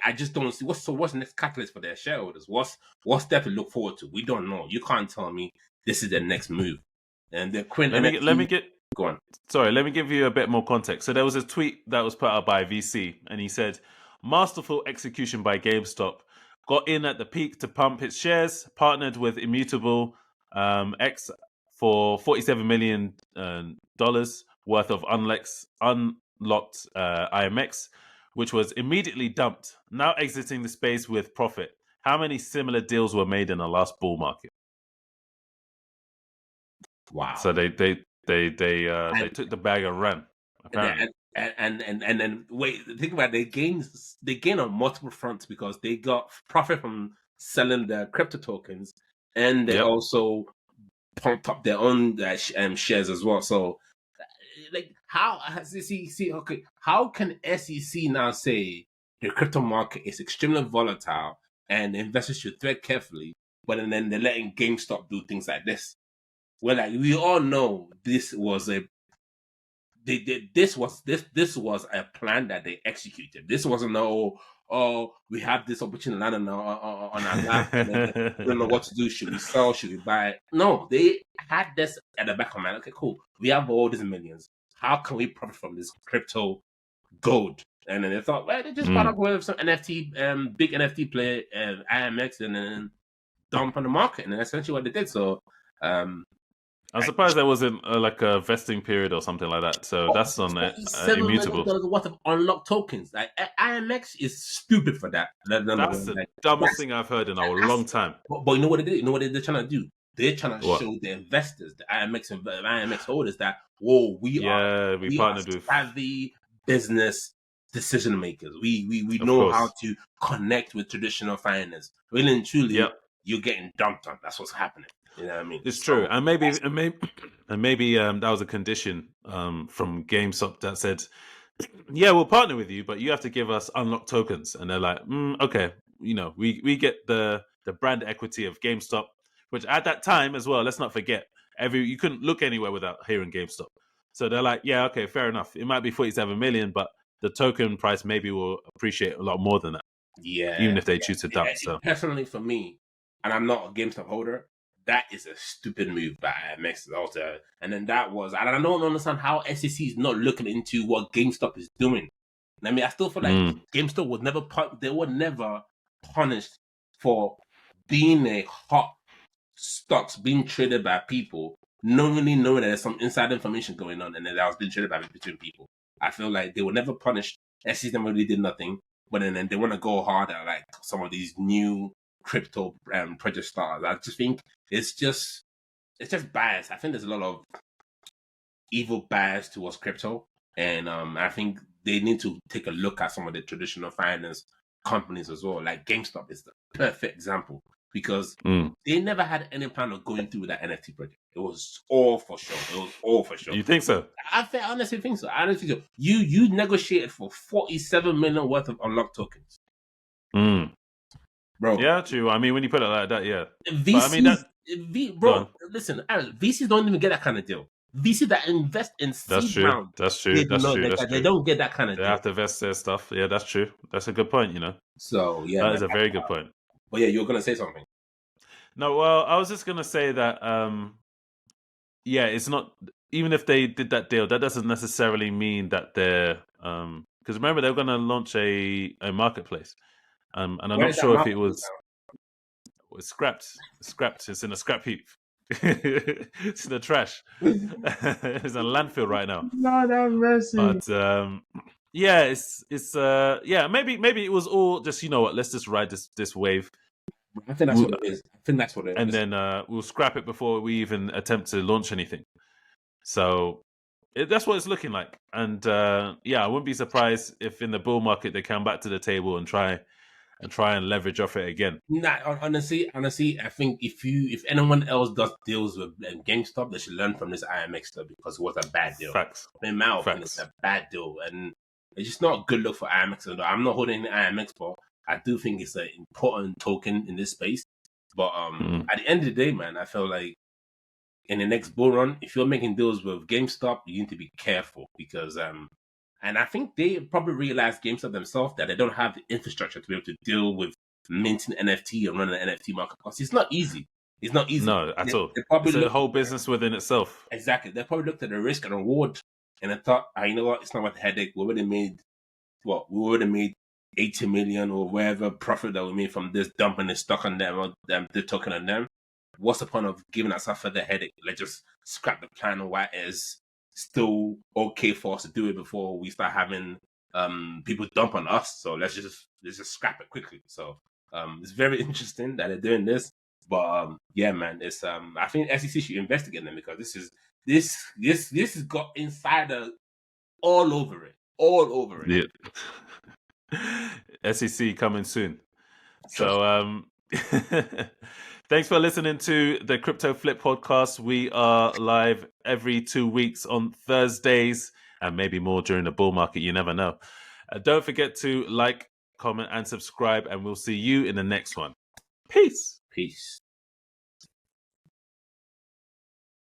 I just don't see what's the next catalyst for their shareholders. What's there to look forward to? We don't know. You can't tell me this is their next move. And they're quitting. Let me give you a bit more context. So there was a tweet that was put out by VC, and he said, "Masterful execution by GameStop. Got in at the peak to pump its shares, partnered with Immutable X for $47 million worth of unlocked IMX, which was immediately dumped. Now exiting the space with profit. How many similar deals were made in the last bull market? Wow. So they took the bag and ran. Apparently. And then wait, think about it, they gain on multiple fronts because they got profit from selling their crypto tokens, and they also pumped up their own shares as well. So, like, how okay, how can SEC now say the crypto market is extremely volatile and investors should tread carefully, but then they're letting GameStop do things like this? Well, like, we all know this was a this was a plan that they executed. This wasn't we have this opportunity on our lap and then we don't know what to do. Should we sell? Should we buy? No, they had this at the back of my mind. Okay, cool. We have all these millions. How can we profit from this crypto gold? And then they thought, well, they just partnered with some NFT, big NFT player, IMX, and then dump on the market. And that's essentially what they did. So, I'm surprised there wasn't like a vesting period or something like that. So that's on it. Immutable. $7 million worth of unlocked tokens. Like, IMX is stupid for that. That's the dumbest thing I've heard in a long time. But you know what they did? You know what they're trying to do? They're trying to show the investors, the IMX holders, that we partnered with savvy business decision makers. We know how to connect with traditional finance. Really and truly, you're getting dumped on. That's what's happening. You know what I mean? It's true, and maybe that was a condition from GameStop that said, "Yeah, we'll partner with you, but you have to give us unlocked tokens." And they're like, "Okay, we get the brand equity of GameStop, which at that time as well. Let's not forget, you couldn't look anywhere without hearing GameStop. So they're like, "Yeah, okay, fair enough. It might be 47 million, but the token price maybe will appreciate a lot more than that. Yeah, even if they choose to dump." So personally, for me, and I'm not a GameStop holder, that is a stupid move by IMX also. And then I don't understand how SEC is not looking into what GameStop is doing. I mean, I still feel like GameStop was never punished for being a hot stocks being traded by people, knowing that there's some inside information going on and that was being traded between people. I feel like they were never punished. SEC never really did nothing, but then they want to go hard at like some of these new crypto project starters. I just think it's just bias. I think there's a lot of evil bias towards crypto, and I think they need to take a look at some of the traditional finance companies as well. Like GameStop is the perfect example because they never had any plan of going through with that NFT project. It was all for show. You think so? I honestly think so. You negotiated for 47 million worth of unlocked tokens. Bro. Yeah, true. I mean, when you put it like that, yeah. VCs, listen, VCs don't even get that kind of deal. VCs that invest in seed round. That's true. They don't get that kind of deal. They have to invest their stuff. Yeah, that's true. That's a good point, So, yeah. That is a very good point. But yeah, you were going to say something. No, well, I was just going to say that, it's not, even if they did that deal, that doesn't necessarily mean that they're, because remember, they were going to launch a marketplace. And I'm not sure if it was scrapped. It's in a scrap heap. It's in the trash. It's a landfill right now. No, that's messy. But maybe it was all just, let's just ride this wave. I think that's what it is. And then we'll scrap it before we even attempt to launch anything. So that's what it's looking like. And I wouldn't be surprised if in the bull market they come back to the table and try and leverage off it again. Nah, honestly, I think if anyone else does deals with GameStop, they should learn from this IMX stuff because it was a bad deal. Facts. In my opinion, it's a bad deal, and it's just not a good look for IMX. I'm not holding the IMX, but I do think it's an important token in this space. But at the end of the day, man, I feel like in the next bull run, if you're making deals with GameStop, you need to be careful because and I think they probably realized GameStop themselves that they don't have the infrastructure to be able to deal with minting NFT and running an NFT market. Because it's not easy. No, at all. It's a whole business within itself. Exactly. They probably looked at the risk and reward and they thought, you know what, it's not worth the headache. We already made 80 million or whatever profit that we made from this dumping the stock on them or the token on them. what's the point of giving ourselves further headache? Let's just scrap the plan while it is still okay for us to do it before we start having people dump on us. So let's just scrap it quickly. So it's very interesting that they're doing this. But yeah, man, it's I think SEC should investigate them, because this has got insider all over it. Yeah. SEC coming soon. So thanks for listening to the Crypto Flip podcast. We are live every 2 weeks on Thursdays, and maybe more during the bull market. You never know. Don't forget to like, comment, and subscribe, and we'll see you in the next one. Peace.